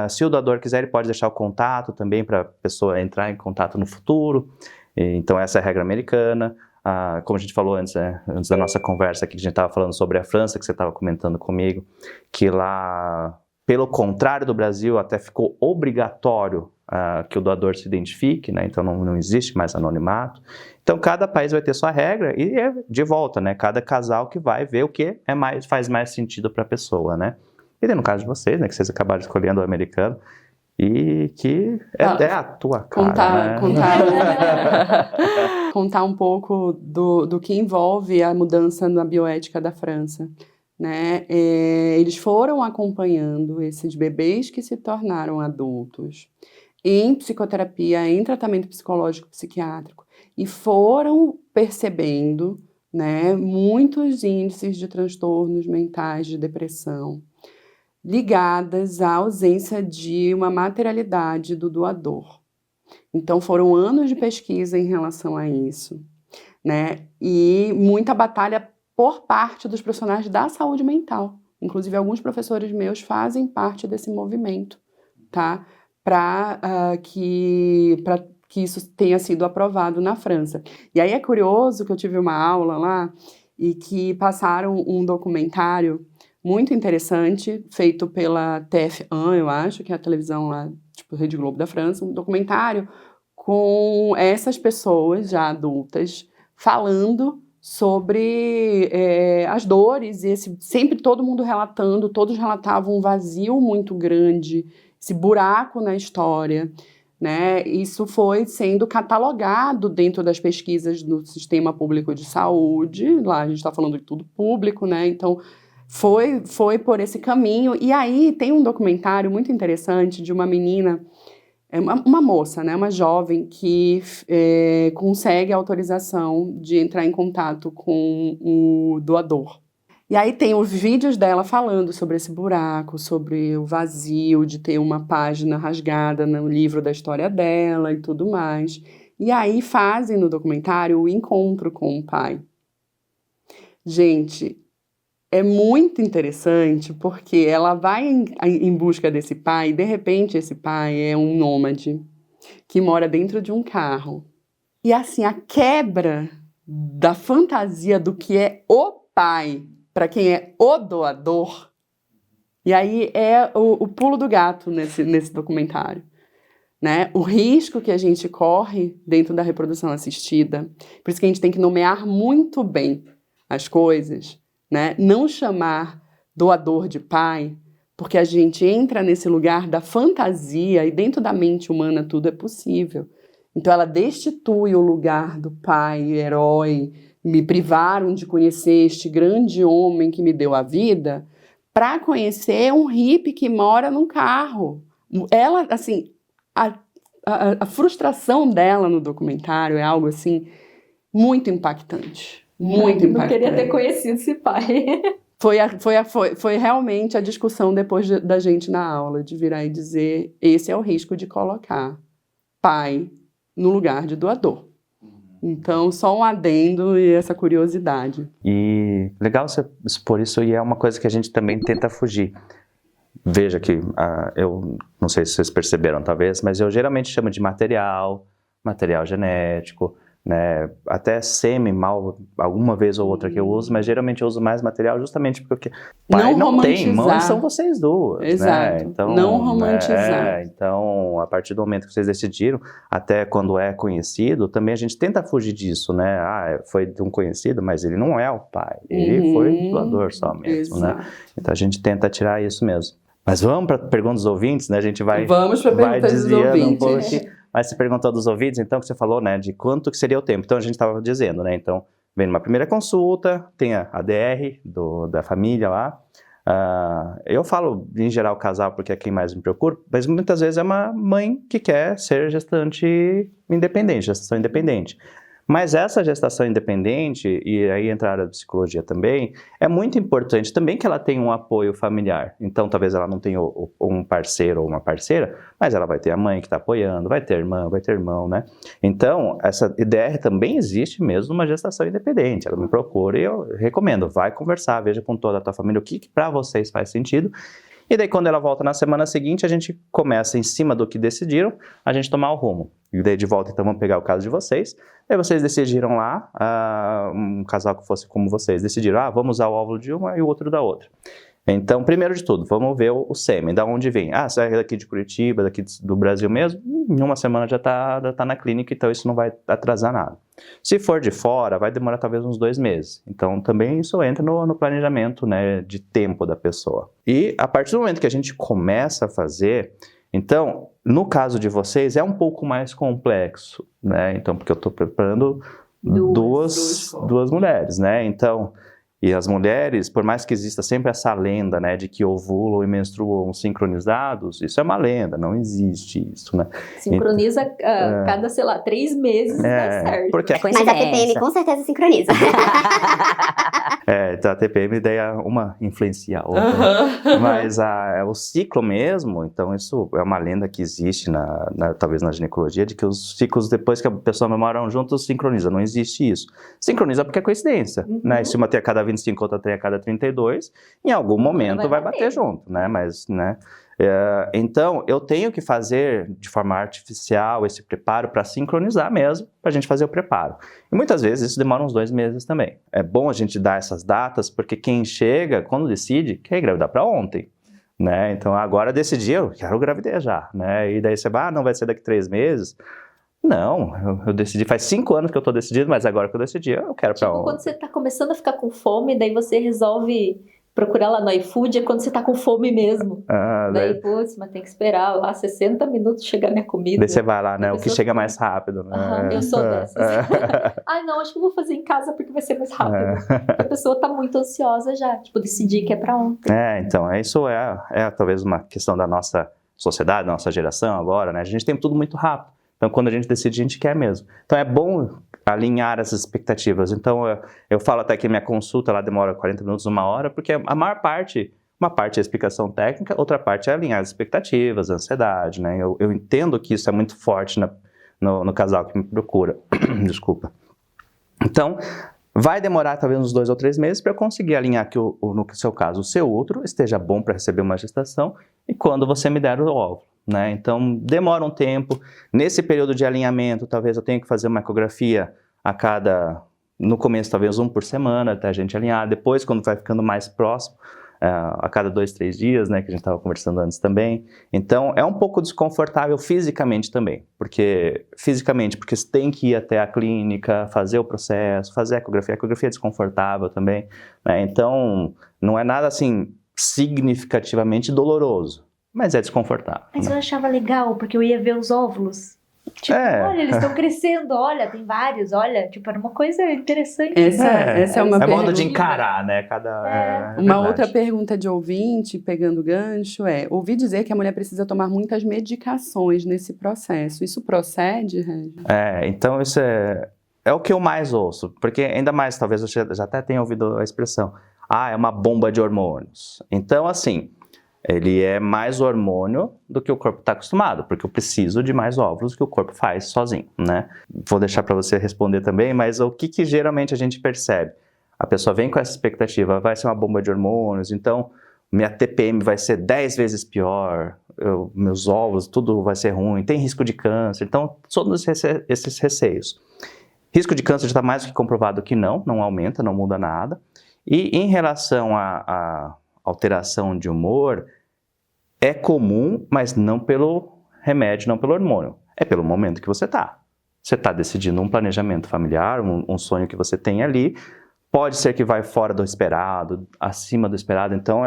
se o doador quiser, ele pode deixar o contato também para a pessoa entrar em contato no futuro. Então, essa é a regra americana. Como a gente falou antes da nossa conversa aqui, que a gente estava falando sobre a França, que você estava comentando comigo, que lá, pelo contrário do Brasil, até ficou obrigatório que o doador se identifique, né? Então não existe mais anonimato. Então, cada país vai ter sua regra e é de volta, né? Cada casal que vai ver o que faz mais sentido para a pessoa, né? E no caso de vocês, né, que vocês acabaram escolhendo o americano, e que é a tua cara,
contar um pouco do que envolve a mudança na bioética da França, né? Eles foram acompanhando esses bebês que se tornaram adultos em psicoterapia, em tratamento psicológico psiquiátrico, e foram percebendo, né, muitos índices de transtornos mentais, de depressão, ligadas à ausência de uma materialidade do doador. Então, foram anos de pesquisa em relação a isso, né? E muita batalha por parte dos profissionais da saúde mental. Inclusive, alguns professores meus fazem parte desse movimento, tá? Para que isso tenha sido aprovado na França. E aí é curioso que eu tive uma aula lá e que passaram um documentário muito interessante, feito pela TF1, eu acho, que é a televisão lá, tipo Rede Globo da França, um documentário com essas pessoas já adultas falando sobre as dores, e sempre todo mundo relatando, todos relatavam um vazio muito grande, esse buraco na história, né? Isso foi sendo catalogado dentro das pesquisas do Sistema Público de Saúde. Lá a gente está falando de tudo público, né? Então, foi por esse caminho. E aí tem um documentário muito interessante de uma menina, uma moça, né? Uma jovem que consegue a autorização de entrar em contato com o doador. E aí tem os vídeos dela falando sobre esse buraco, sobre o vazio de ter uma página rasgada no livro da história dela e tudo mais. E aí fazem no documentário o encontro com o pai. Gente, é muito interessante porque ela vai em busca desse pai e de repente esse pai é um nômade que mora dentro de um carro. E assim, a quebra da fantasia do que é o pai para quem é o doador, e aí é o pulo do gato nesse documentário, né? O risco que a gente corre dentro da reprodução assistida, por isso que a gente tem que nomear muito bem as coisas, né? Não chamar doador de pai, porque a gente entra nesse lugar da fantasia e dentro da mente humana tudo é possível. Então ela destitui o lugar do pai, herói, me privaram de conhecer este grande homem que me deu a vida, para conhecer um hippie que mora num carro. Ela, assim, a frustração dela no documentário é algo, assim, muito impactante. Muito impactante.
Não queria ter conhecido esse pai.
Foi realmente a discussão depois da gente na aula, de virar e dizer, esse é o risco de colocar pai no lugar de doador. Então, só um adendo e essa curiosidade.
E legal você expor isso, e é uma coisa que a gente também tenta fugir. Veja que, eu não sei se vocês perceberam talvez, mas eu geralmente chamo de material genético, né? Até sêmen-mal, alguma vez ou outra que eu uso, mas geralmente eu uso mais material justamente porque pai não tem, mãe são vocês duas.
Exato,
né? Então,
não romantizar.
Então, a partir do momento que vocês decidiram, até quando é conhecido, também a gente tenta fugir disso, né? Foi de um conhecido, mas ele não é o pai, ele foi doador só mesmo,
exato.
né? Então a gente tenta tirar isso mesmo. Mas vamos para a pergunta dos ouvintes, né? A gente vai desviando um pouco aqui. Mas você perguntou dos ouvintes, então, que você falou, né, de quanto que seria o tempo. Então, a gente estava dizendo, né, então, vem numa primeira consulta, tem a ADR da família lá. Eu falo, em geral, casal, porque é quem mais me procura, mas muitas vezes é uma mãe que quer ser gestante independente, gestação independente. Mas essa gestação independente, e aí entra a área da psicologia também, é muito importante também que ela tenha um apoio familiar. Então, talvez ela não tenha um parceiro ou uma parceira, mas ela vai ter a mãe que está apoiando, vai ter irmã, vai ter irmão, né? Então, essa IDR também existe mesmo numa gestação independente. Ela me procura e eu recomendo, vai conversar, veja com toda a tua família o que para vocês faz sentido. E daí, quando ela volta na semana seguinte, a gente começa, em cima do que decidiram, a gente tomar o rumo. E daí, de volta, então, vamos pegar o caso de vocês. Aí vocês decidiram lá, um casal que fosse como vocês, decidiram, vamos usar o óvulo de uma e o outro da outra. Então, primeiro de tudo, vamos ver o sêmen, da onde vem. Você é daqui de Curitiba, daqui do Brasil mesmo? Em uma semana já tá na clínica, então isso não vai atrasar nada. Se for de fora, vai demorar talvez uns 2 meses. Então, também isso entra no planejamento, né, de tempo da pessoa. E a partir do momento que a gente começa a fazer, então, no caso de vocês, é um pouco mais complexo, né? Então, porque eu estou preparando duas mulheres, né? Então, e as mulheres, por mais que exista sempre essa lenda, né, de que ovulam e menstruam sincronizados, isso é uma lenda, não existe isso, né?
Sincroniza cada, 3 meses dá certo.
Porque
Mas a TPM com certeza sincroniza.
Então a TPM daí uma influencia a outra. Mas o ciclo mesmo, então isso é uma lenda que existe, talvez na ginecologia, de que os ciclos, depois que a pessoa moram juntos, sincroniza. Não existe isso. Sincroniza porque é coincidência, né? Se uma tem a cada 25, outra tem a cada 32, em algum momento vai bater junto, né? Mas, né? Então, eu tenho que fazer de forma artificial esse preparo para sincronizar mesmo, para a gente fazer o preparo. E muitas vezes isso demora uns 2 meses também. É bom a gente dar essas datas, porque quem chega, quando decide, quer engravidar para ontem. Né? Então, agora decidi, eu quero gravidejar. Né? E daí você vai, não vai ser daqui 3 meses. Não, eu decidi, faz 5 anos que eu tô decidido, mas agora que eu decidi, eu quero pra ontem.
Quando você tá começando a ficar com fome, daí você resolve procurar lá no iFood é quando você tá com fome mesmo.
Daí
Daí, putz, mas tem que esperar lá 60 minutos chegar minha comida.
você vai lá, né? O que
pessoa
chega
fica-
mais rápido, né?
Aham, eu sou dessas. Ai, não, acho que eu vou fazer em casa porque vai ser mais rápido. Porque a pessoa tá muito ansiosa já, tipo, decidir que é pra ontem.
Então, isso é talvez uma questão da nossa sociedade, da nossa geração agora, né? A gente tem tudo muito rápido. Então, quando a gente decide, a gente quer mesmo. Então, é bom alinhar essas expectativas. Então, eu falo até que minha consulta lá demora 40 minutos, 1 hora, porque a maior parte, uma parte é a explicação técnica, outra parte é alinhar as expectativas, a ansiedade, né? Eu entendo que isso é muito forte no casal que me procura. Desculpa. Então, vai demorar talvez uns 2 ou 3 meses para eu conseguir alinhar que, no seu caso, o seu útero esteja bom para receber uma gestação e quando você me der o óvulo, né? Então, demora um tempo. Nesse período de alinhamento, talvez eu tenha que fazer uma ecografia no começo, talvez 1 por semana, até a gente alinhar. Depois, quando vai ficando mais próximo, a cada 2, 3 dias, né, que a gente estava conversando antes também. Então, é um pouco desconfortável fisicamente também, porque você tem que ir até a clínica, fazer o processo, fazer a ecografia é desconfortável também, né? Então, não é nada assim significativamente doloroso, mas é desconfortável.
Mas
né?
eu achava legal, porque eu ia ver os óvulos. Tipo, olha, eles estão crescendo, olha, tem vários, olha, tipo, era uma coisa interessante.
Essa é uma
É modo
pergunta.
de encarar, né?
Uma
verdade.
outra pergunta de ouvinte, pegando o gancho, ouvi dizer que a mulher precisa tomar muitas medicações nesse processo. Isso procede, Regi?
Então isso é o que eu mais ouço, porque ainda mais, talvez eu já até tenha ouvido a expressão, é uma bomba de hormônios. Então, assim, ele é mais hormônio do que o corpo está acostumado, porque eu preciso de mais óvulos do que o corpo faz sozinho, né? Vou deixar para você responder também, mas o que geralmente a gente percebe? A pessoa vem com essa expectativa, vai ser uma bomba de hormônios, então minha TPM vai ser 10 vezes pior, meus óvulos, tudo vai ser ruim, tem risco de câncer, então todos esses receios. Risco de câncer já está mais do que comprovado que não aumenta, não muda nada. E em relação a alteração de humor, é comum, mas não pelo remédio, não pelo hormônio. É pelo momento que você está. Você está decidindo um planejamento familiar, um sonho que você tem ali. Pode ser que vai fora do esperado, acima do esperado. Então,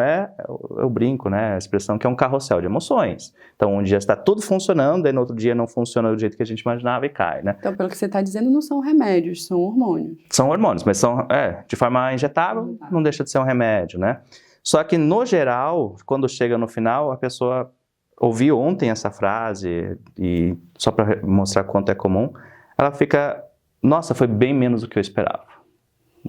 eu brinco, né? A expressão que é um carrossel de emoções. Então, um dia está tudo funcionando, aí no outro dia não funciona do jeito que a gente imaginava e cai, né?
Então, pelo que você está dizendo, não são remédios, são hormônios.
São hormônios, mas são de forma injetável, não deixa de ser um remédio, né? Só que, no geral, quando chega no final, a pessoa ouviu ontem essa frase, e só para mostrar quanto é comum, ela fica, nossa, foi bem menos do que eu esperava.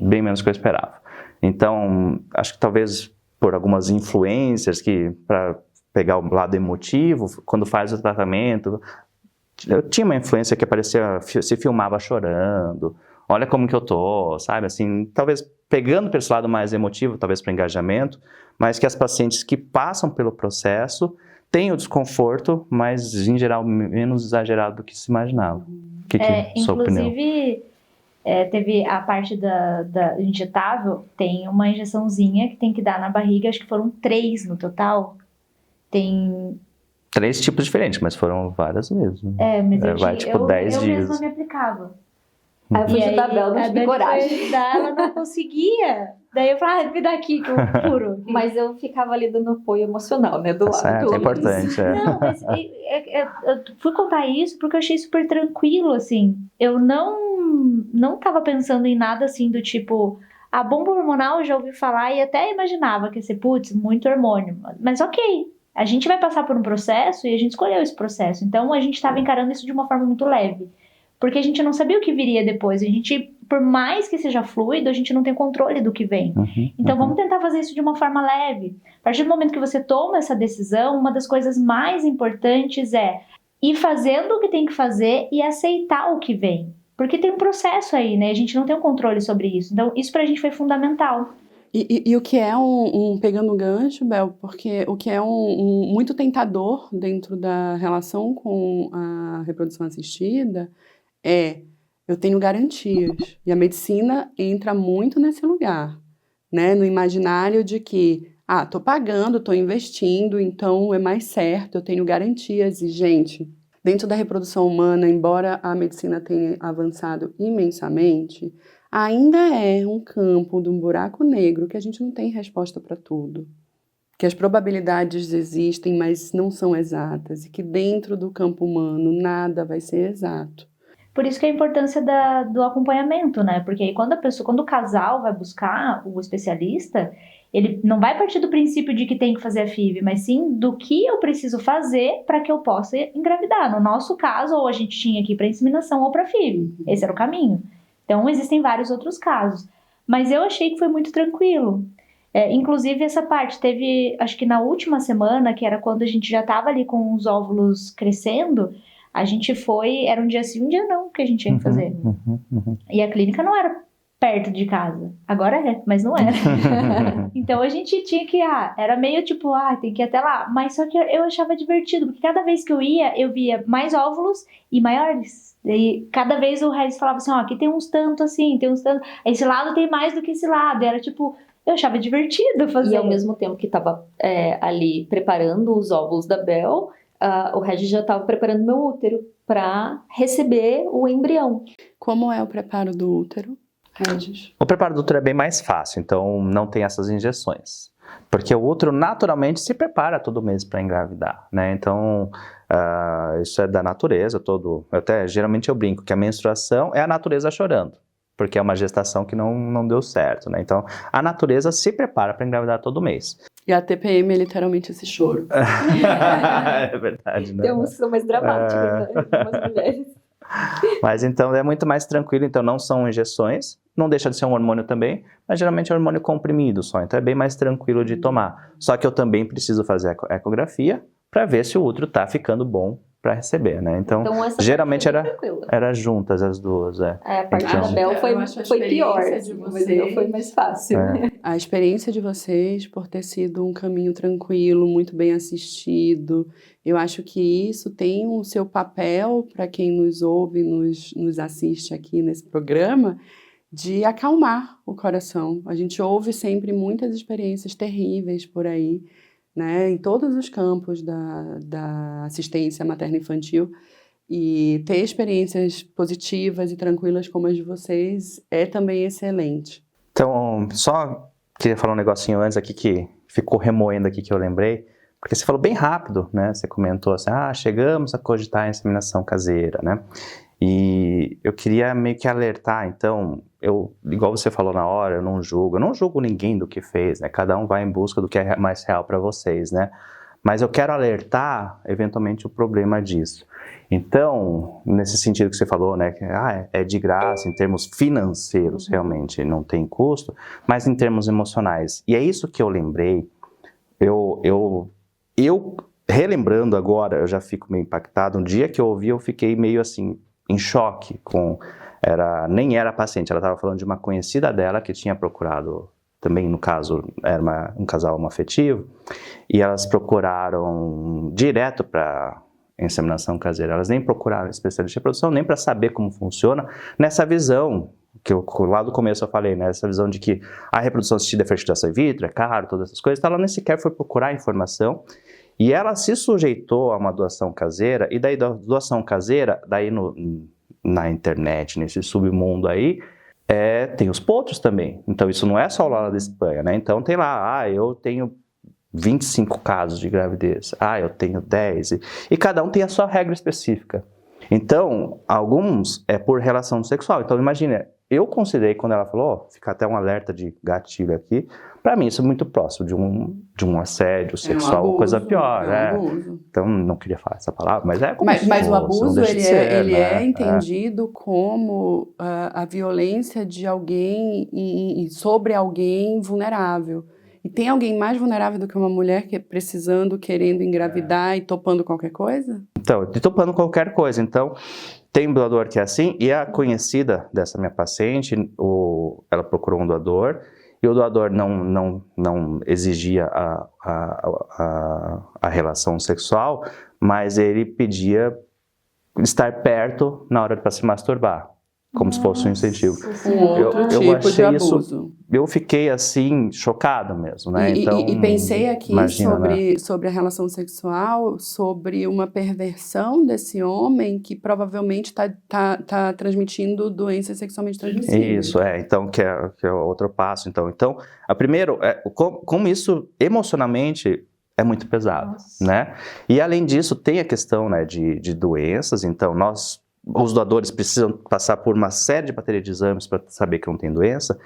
Bem menos do que eu esperava. Então, acho que talvez por algumas influências para pegar o lado emotivo, quando faz o tratamento, eu tinha uma influência que aparecia, se filmava chorando, olha como que eu tô, sabe, assim, talvez pegando para esse lado mais emotivo, talvez para engajamento, mas que as pacientes que passam pelo processo têm o desconforto, mas em geral menos exagerado do que se imaginava. Que é a sua opinião?
Inclusive, teve a parte da injetável, tem uma injeçãozinha que tem que dar na barriga, acho que foram 3 no total. Tem
3 tipos diferentes, mas foram várias mesmo.
Mas
vai tipo 10
eu
dias.
mesma me aplicava.
Aí eu fui ajudar a Bel, não tive coragem.
Foi ajudar, ela não conseguia. Daí eu falei, me dá aqui que eu furo.
Mas eu ficava ali dando apoio emocional, né, do lado.
Certo, é importante.
Não, mas eu fui contar isso porque eu achei super tranquilo, assim. Eu não tava pensando em nada assim do tipo, a bomba hormonal eu já ouvi falar e até imaginava que ia ser, putz, muito hormônio. Mas ok, a gente vai passar por um processo e a gente escolheu esse processo. Então a gente tava encarando isso de uma forma muito leve. Porque a gente não sabia o que viria depois. A gente, por mais que seja fluido, a gente não tem controle do que vem. Então vamos tentar fazer isso de uma forma leve. A partir do momento que você toma essa decisão, uma das coisas mais importantes é ir fazendo o que tem que fazer e aceitar o que vem. Porque tem um processo aí, né? A gente não tem um controle sobre isso. Então isso pra gente foi fundamental.
E o que é pegando o gancho, Bel, porque o que é muito tentador dentro da relação com a reprodução assistida eu tenho garantias. E a medicina entra muito nesse lugar, né? No imaginário de que, tô pagando, tô investindo, então é mais certo, eu tenho garantias. E, gente, dentro da reprodução humana, embora a medicina tenha avançado imensamente, ainda é um campo de um buraco negro que a gente não tem resposta para tudo. Que as probabilidades existem, mas não são exatas, e que dentro do campo humano nada vai ser exato.
Por isso que a importância do acompanhamento, né? Porque aí quando o casal vai buscar o especialista, ele não vai partir do princípio de que tem que fazer a FIV, mas sim do que eu preciso fazer para que eu possa engravidar. No nosso caso, ou a gente tinha que ir para inseminação ou para FIV. Esse era o caminho. Então, existem vários outros casos. Mas eu achei que foi muito tranquilo. Inclusive, essa parte teve, acho que na última semana, que era quando a gente já estava ali com os óvulos crescendo, a gente foi, era um dia sim, um dia não que a gente tinha que fazer. E a clínica não era perto de casa. Agora é, mas não era. Então a gente tinha que, era meio tipo, tem que ir até lá. Mas só que eu achava divertido, porque cada vez que eu ia, eu via mais óvulos e maiores. E cada vez o Regis falava assim, aqui tem uns tanto assim, tem uns tanto. Esse lado tem mais do que esse lado. Era tipo, eu achava divertido fazer.
E ao mesmo tempo que estava ali preparando os óvulos da Bel, o Regis já estava preparando meu útero para receber o embrião.
Como é o preparo do útero, Regis?
O preparo do útero é bem mais fácil, então não tem essas injeções. Porque o útero naturalmente se prepara todo mês para engravidar, né? Então, isso é da natureza, geralmente eu brinco que a menstruação é a natureza chorando, porque é uma gestação que não deu certo, né? Então, a natureza se prepara para engravidar todo mês.
E a TPM é literalmente esse choro.
É verdade, né?
Tem uns que são mais dramáticos, né? Algumas mulheres.
Mas então é muito mais tranquilo, então não são injeções, não deixa de ser um hormônio também, mas geralmente é um hormônio comprimido só, então é bem mais tranquilo de tomar. Só que eu também preciso fazer a ecografia para ver se o útero está ficando bom para receber, né? Então geralmente era juntas as duas.
A parte da Bel foi pior, mas eu foi mais fácil.
A experiência de vocês por ter sido um caminho tranquilo, muito bem assistido, eu acho que isso tem o seu papel para quem nos ouve, nos assiste aqui nesse programa, de acalmar o coração. A gente ouve sempre muitas experiências terríveis por aí, né, em todos os campos da assistência materno-infantil, e ter experiências positivas e tranquilas como as de vocês é também excelente.
Então, só queria falar um negocinho antes aqui que ficou remoendo aqui que eu lembrei, porque você falou bem rápido, né? Você comentou assim, chegamos a cogitar a inseminação caseira, né? E eu queria meio que alertar, então, igual você falou na hora, eu não julgo ninguém do que fez, né? Cada um vai em busca do que é mais real para vocês, né? Mas eu quero alertar, eventualmente, o problema disso. Então, nesse sentido que você falou, né? Que, é de graça, em termos financeiros, realmente, não tem custo, mas em termos emocionais. E é isso que eu lembrei, eu relembrando agora, eu já fico meio impactado. Um dia que eu ouvi, eu fiquei meio assim, em choque nem era paciente, ela estava falando de uma conhecida dela que tinha procurado, também no caso, era um casal homoafetivo, e elas procuraram direto para inseminação caseira, elas nem procuraram especialista de reprodução, nem para saber como funciona, nessa visão, que lá do começo eu falei, né, essa visão de que a reprodução assistida é fertilização in vitro, é caro, todas essas coisas, ela nem sequer foi procurar informação, e ela se sujeitou a uma doação caseira, e daí da doação caseira, daí na internet, nesse submundo aí, tem os potros também. Então isso não é só lá da Espanha, né? Então tem lá, eu tenho 25 casos de gravidez, eu tenho 10, e cada um tem a sua regra específica. Então, alguns é por relação sexual. Então imagina, eu considerei quando ela falou, fica até um alerta de gatilho aqui, para mim isso é muito próximo de um assédio sexual, abuso, coisa pior, Então não queria falar essa palavra, mas
mas o abuso ele é entendido como a violência de alguém sobre alguém vulnerável. E tem alguém mais vulnerável do que uma mulher que precisando, querendo engravidar e topando qualquer coisa?
Então, topando qualquer coisa. Então, tem um doador que é assim, e a conhecida dessa minha paciente, ela procurou um doador, e o doador não exigia a relação sexual, mas ele pedia estar perto na hora para se masturbar. como se fosse um incentivo.
Um outro
Eu
tipo de
achei isso-
abuso.
Eu fiquei assim, chocado mesmo, né?
E pensei aqui
imagina, né?
sobre a relação sexual, sobre uma perversão desse homem que provavelmente tá transmitindo doenças sexualmente transmissíveis.
Isso, então, que é outro passo. Então a primeiro, como isso emocionalmente é muito pesado,
Nossa.
né? E além disso, tem a questão, né, de doenças, então os doadores precisam passar por uma série de bateria de exames para saber que não tem doença.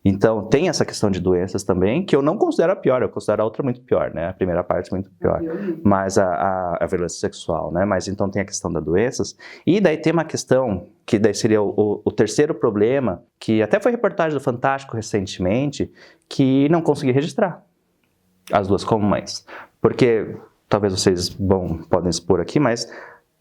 Então, tem essa questão de doenças também, que eu não considero a pior, eu considero a outra muito pior, né? A primeira parte muito pior, mas a violência sexual, né? Mas então tem a questão das doenças, e daí tem uma questão, que daí seria o terceiro problema, que até foi reportagem do Fantástico recentemente, que não consegui registrar as duas como mães. Porque, talvez vocês podem expor aqui, mas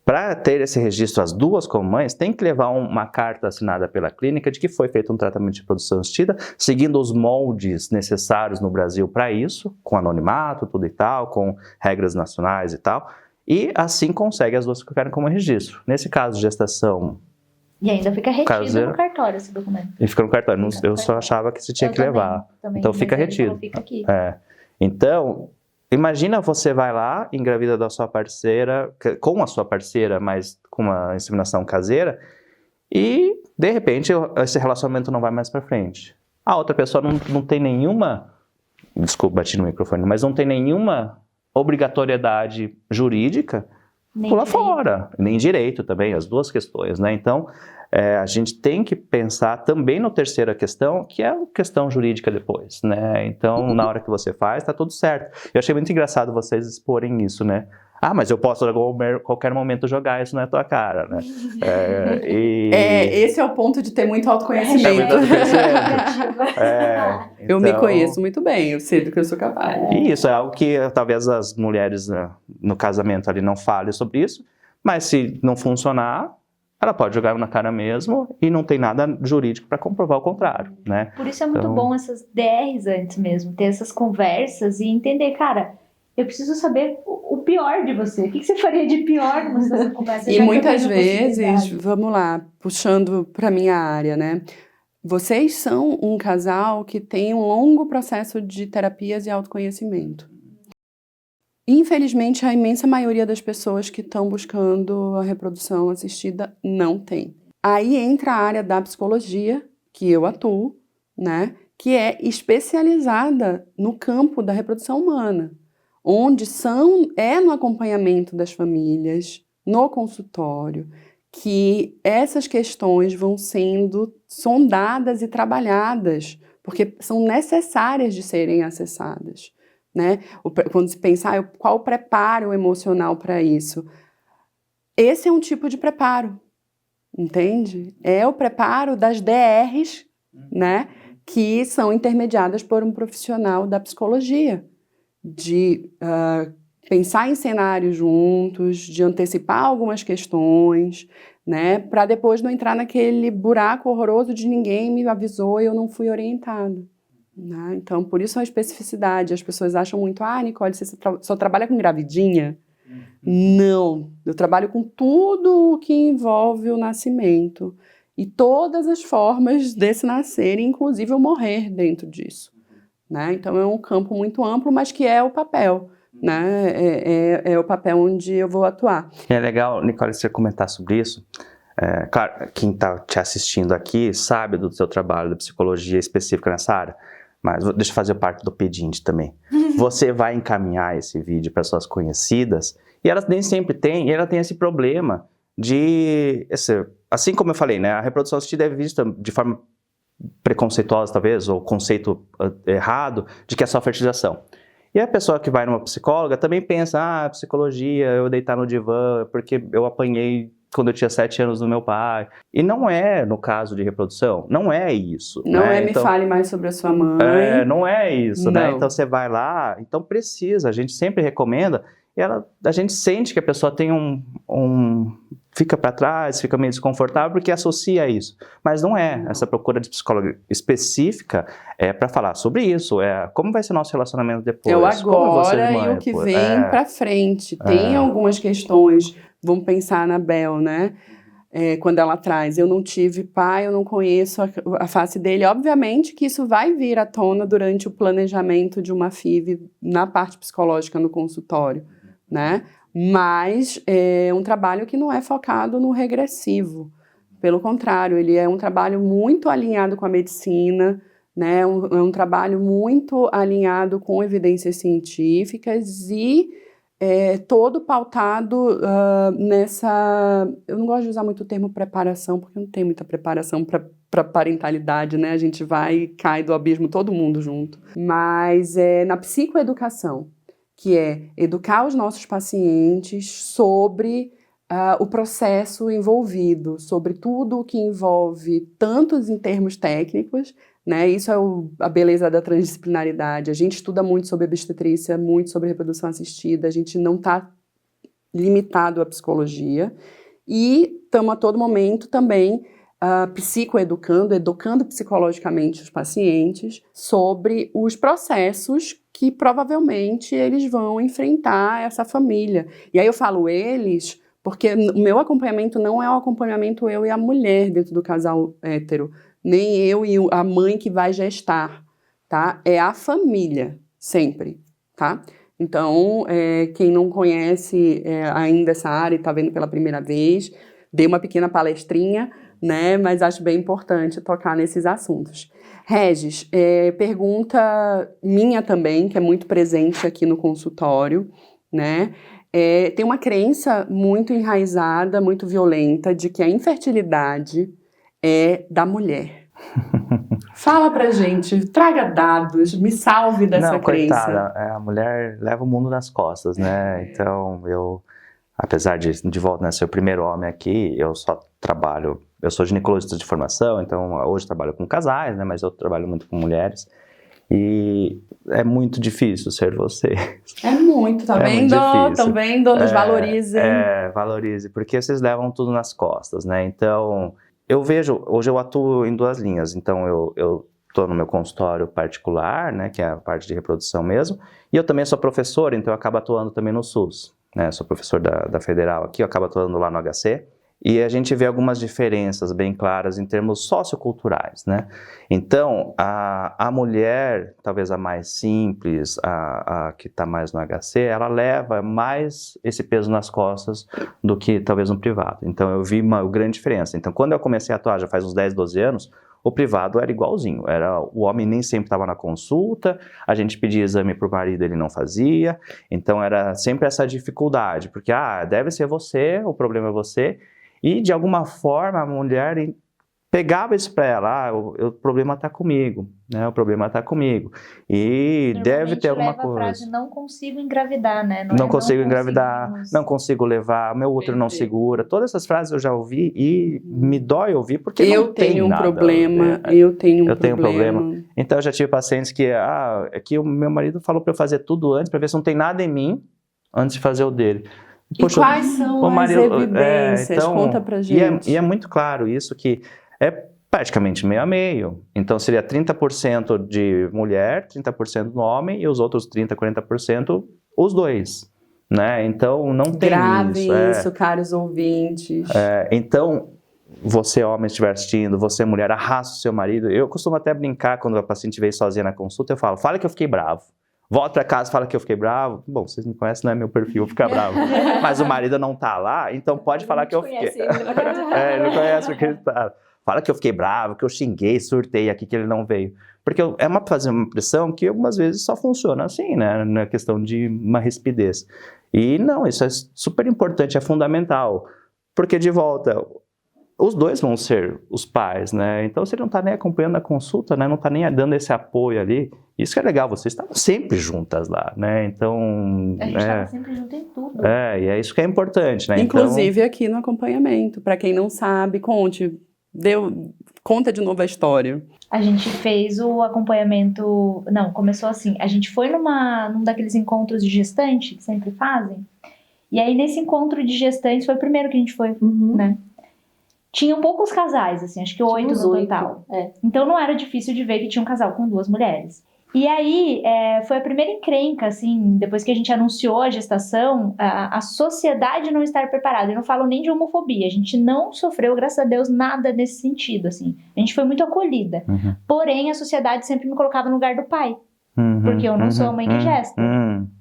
para ter esse registro, as duas como mães, tem que levar uma carta assinada pela clínica de que foi feito um tratamento de reprodução assistida, seguindo os moldes necessários no Brasil para isso, com anonimato, tudo e tal, com regras nacionais e tal, e assim consegue as duas ficarem como registro. Nesse caso de gestação...
E ainda fica retido
Caseiro.
no cartório esse documento.
E fica no cartório,
Fica no
eu só
cartório.
achava que você tinha
Eu
que levar.
também,
Então
mas
fica
ele
retido.
falou, fica aqui.
Então, imagina você vai lá, engravida da sua parceira, com a sua parceira, mas com uma inseminação caseira, e, de repente, esse relacionamento não vai mais para frente. A outra pessoa não tem nenhuma, desculpa, bati no microfone, mas não tem nenhuma obrigatoriedade jurídica,
Nem
pula
direito.
fora. Nem direito também, as duas questões, né? Então, a gente tem que pensar também na terceira questão, que é a questão jurídica depois, né? Então, na hora que você faz, tá tudo certo. Eu achei muito engraçado vocês exporem isso, né? Ah, mas eu posso a qualquer momento jogar isso na tua cara, né?
Esse é o ponto de ter muito
É
autoconhecimento.
muito
Eu me
então-
conheço muito bem, eu sei do que eu sou capaz.
E isso é algo que talvez as mulheres no casamento ali não falem sobre isso, mas se não funcionar, ela pode jogar na cara mesmo e não tem nada jurídico para comprovar o contrário, né?
Por isso é muito
Então-
bom essas DRs antes mesmo, ter essas conversas e entender, cara, eu preciso saber o pior de você. O que você faria de pior numa situação como essa?
E
já que eu
muitas
tenho a
vezes,
possibilidade?
vamos lá, puxando para minha área, né? Vocês são um casal que tem um longo processo de terapias e autoconhecimento. Infelizmente, a imensa maioria das pessoas que estão buscando a reprodução assistida não tem. Aí entra a área da psicologia, que eu atuo, né? Que é especializada no campo da reprodução humana, onde no acompanhamento das famílias, no consultório, que essas questões vão sendo sondadas e trabalhadas, porque são necessárias de serem acessadas, né? Quando se pensa, qual o preparo emocional para isso? Esse é um tipo de preparo, entende? É o preparo das DRs, né? Que são intermediadas por um profissional da psicologia, de pensar em cenários juntos, de antecipar algumas questões, né, para depois não entrar naquele buraco horroroso de ninguém me avisou e eu não fui orientado. Né? Então, por isso a especificidade. As pessoas acham muito, Nicole, você só trabalha com gravidinha? Não, eu trabalho com tudo o que envolve o nascimento e todas as formas desse nascer, inclusive o morrer dentro disso. Né? Então é um campo muito amplo, mas que é o papel, né? É o papel onde eu vou atuar.
É legal, Nicole, você comentar sobre isso. Claro, quem está te assistindo aqui sabe do seu trabalho de psicologia específica nessa área, mas deixa eu fazer parte do pedinte também. Você vai encaminhar esse vídeo para suas conhecidas e elas nem sempre têm, e ela tem esse problema de, assim como eu falei, né? A reprodução assistida é vista de forma preconceituosa, talvez, ou conceito errado de que é só fertilização. E a pessoa que vai numa psicóloga também pensa, psicologia, eu deitar no divã, porque eu apanhei quando eu tinha 7 anos do meu pai. E não é no caso de reprodução, não é isso.
Não
né?
me fale mais sobre a sua mãe.
Não é isso, né?
Não.
Então você vai lá, então precisa, a gente sempre recomenda, e a gente sente que a pessoa tem fica para trás, fica meio desconfortável porque associa a isso. Mas não é. Essa procura de psicóloga específica é para falar sobre isso, como vai ser nosso relacionamento depois.
É o
como eu vou ser
agora
mãe
e o que
depois.
vem para frente. Tem algumas questões, vamos pensar na Bel, né? quando ela traz, eu não tive pai, eu não conheço a face dele. Obviamente que isso vai vir à tona durante o planejamento de uma FIV na parte psicológica no consultório, né? Mas é um trabalho que não é focado no regressivo. Pelo contrário, ele é um trabalho muito alinhado com a medicina, né? É um trabalho muito alinhado com evidências científicas e todo pautado nessa... Eu não gosto de usar muito o termo preparação, porque não tem muita preparação para parentalidade, né? A gente vai e cai do abismo todo mundo junto. Mas na psicoeducação, que é educar os nossos pacientes sobre o processo envolvido, sobre tudo o que envolve, tanto em termos técnicos, né? Isso é a beleza da transdisciplinaridade. A gente estuda muito sobre obstetrícia, muito sobre reprodução assistida, a gente não está limitado à psicologia. E estamos a todo momento também educando psicologicamente os pacientes sobre os processos que provavelmente eles vão enfrentar essa família. E aí eu falo eles, porque o meu acompanhamento não é o acompanhamento eu e a mulher dentro do casal hétero, nem eu e a mãe que vai gestar, tá? É a família, sempre, tá? Então, quem não conhece ainda essa área e está vendo pela primeira vez, dei uma pequena palestrinha, né? Mas acho bem importante tocar nesses assuntos. Regis, pergunta minha também, que é muito presente aqui no consultório, né? Tem uma crença muito enraizada, muito violenta, de que a infertilidade é da mulher. Fala pra gente, traga dados, me salve dessa crença.
Coitada, a mulher leva o mundo nas costas, né? Então, apesar de volta, né, ser o primeiro homem aqui, eu sou ginecologista de formação, então hoje trabalho com casais, né, mas eu trabalho muito com mulheres. E é muito difícil ser você.
É muito, tá vendo? Estão vendo? Nos valorizem.
Valorize, porque vocês levam tudo nas costas, né? Então, hoje eu atuo em duas linhas. Então, eu estou no meu consultório particular, né, que é a parte de reprodução mesmo, e eu também sou professor, então eu acabo atuando também no SUS, né? Sou professor da Federal aqui, eu acabo atuando lá no HC. E a gente vê algumas diferenças bem claras em termos socioculturais, né? Então, a mulher, talvez a mais simples, a que está mais no HC, ela leva mais esse peso nas costas do que talvez no privado. Então, eu vi uma grande diferença. Então, quando eu comecei a atuar, já faz uns 10, 12 anos, o privado era igualzinho. O homem nem sempre estava na consulta, a gente pedia exame para o marido, ele não fazia. Então, era sempre essa dificuldade, porque, deve ser você, o problema é você. E, de alguma forma, a mulher pegava isso para ela, o problema está comigo, né? O problema está comigo. E deve ter alguma coisa.
A frase, não consigo engravidar, né?
Não consigo engravidar, não consigo levar, meu útero não segura. Todas essas frases eu já ouvi e me dói ouvir porque não tem nada.
Eu tenho um problema.
Então, eu já tive pacientes que, o meu marido falou para eu fazer tudo antes, para ver se não tem nada em mim, antes de fazer o dele.
Poxa, e quais são as evidências?
Então,
conta pra gente.
E é muito claro isso, que é praticamente meio a meio. Então, seria 30% de mulher, 30% do homem, e os outros 30%, 40% os dois. Né? Então, não tem
Gravem isso, caros ouvintes.
Então, você homem estiver assistindo, você mulher, arrasta o seu marido. Eu costumo até brincar quando a paciente vem sozinha na consulta, eu fala que eu fiquei bravo. Volto pra casa e fala que eu fiquei bravo. Bom, vocês me conhecem, não é meu perfil ficar bravo. Mas o marido não tá lá, então pode falar que eu fiquei. Ele não conhece o que ele tá. Fala que eu fiquei bravo, que eu xinguei, surtei aqui, que ele não veio. Porque fazer uma pressão que algumas vezes só funciona assim, né? Na questão de uma rispidez. E não, isso é super importante, é fundamental. Porque, de volta, os dois vão ser os pais, né? Então, você não está nem acompanhando a consulta, né? Não está nem dando esse apoio ali. Isso que é legal, vocês estavam sempre juntas lá, né? Então...
A gente estava sempre junto em tudo.
E é isso que é importante, né?
Inclusive aqui no acompanhamento. Para quem não sabe, conta de novo a história.
A gente fez o acompanhamento... Não, começou assim. A gente foi num daqueles encontros de gestante que sempre fazem. E aí, nesse encontro de gestantes, foi o primeiro que a gente foi, né? Tinham poucos casais, assim, acho que 8 no total. Então não era difícil de ver que tinha um casal com 2 mulheres. E aí, foi a primeira encrenca, assim, depois que a gente anunciou a gestação, a sociedade não estar preparada. Eu não falo nem de homofobia, a gente não sofreu, graças a Deus, nada nesse sentido, assim. A gente foi muito acolhida. Porém, a sociedade sempre me colocava no lugar do pai, porque eu não sou a mãe que gesta.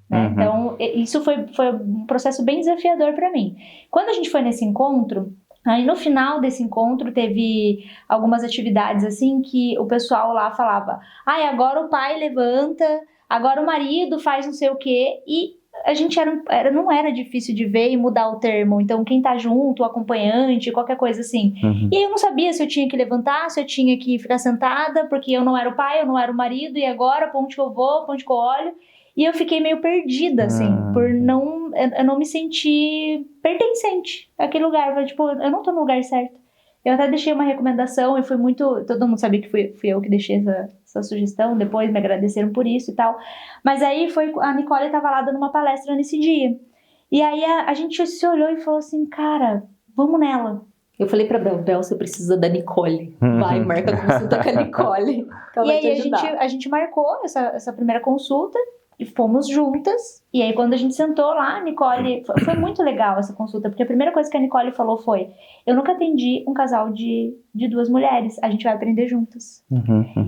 Né? Então, isso foi um processo bem desafiador para mim. Quando a gente foi nesse encontro, aí no final desse encontro teve algumas atividades assim que o pessoal lá falava: agora o pai levanta, agora o marido faz não sei o quê, e a gente não era difícil de ver e mudar o termo. Então quem tá junto, o acompanhante, qualquer coisa assim. E aí eu não sabia se eu tinha que levantar, se eu tinha que ficar sentada, porque eu não era o pai, eu não era o marido, e agora pra onde que eu vou, pra onde que eu olho? E eu fiquei meio perdida, assim, por eu não me sentir pertencente àquele lugar. Eu não tô no lugar certo. Eu até deixei uma recomendação e foi muito... Todo mundo sabia que fui eu que deixei essa sugestão, depois me agradeceram por isso e tal. Mas aí a Nicole estava lá dando uma palestra nesse dia. E aí a gente se olhou e falou assim, cara, vamos nela.
Eu falei pra Bel, você precisa da Nicole. Vai, marca consulta com a Nicole.
E aí a gente marcou essa primeira consulta. E fomos juntas, e aí quando a gente sentou lá, a Nicole... Foi muito legal essa consulta, porque a primeira coisa que a Nicole falou foi: eu nunca atendi um casal de duas mulheres, a gente vai aprender juntas.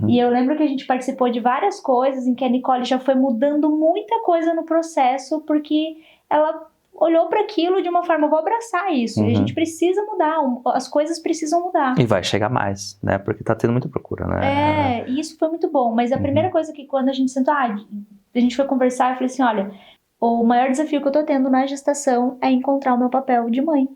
E eu lembro que a gente participou de várias coisas em que a Nicole já foi mudando muita coisa no processo, porque ela olhou para aquilo de uma forma: eu vou abraçar isso, e a gente precisa mudar, as coisas precisam mudar.
E vai chegar mais, né? Porque tá tendo muita procura, né?
E isso foi muito bom, mas a primeira coisa que quando a gente sentou, a gente foi conversar, eu falei assim: olha, o maior desafio que eu tô tendo na gestação é encontrar o meu papel de mãe.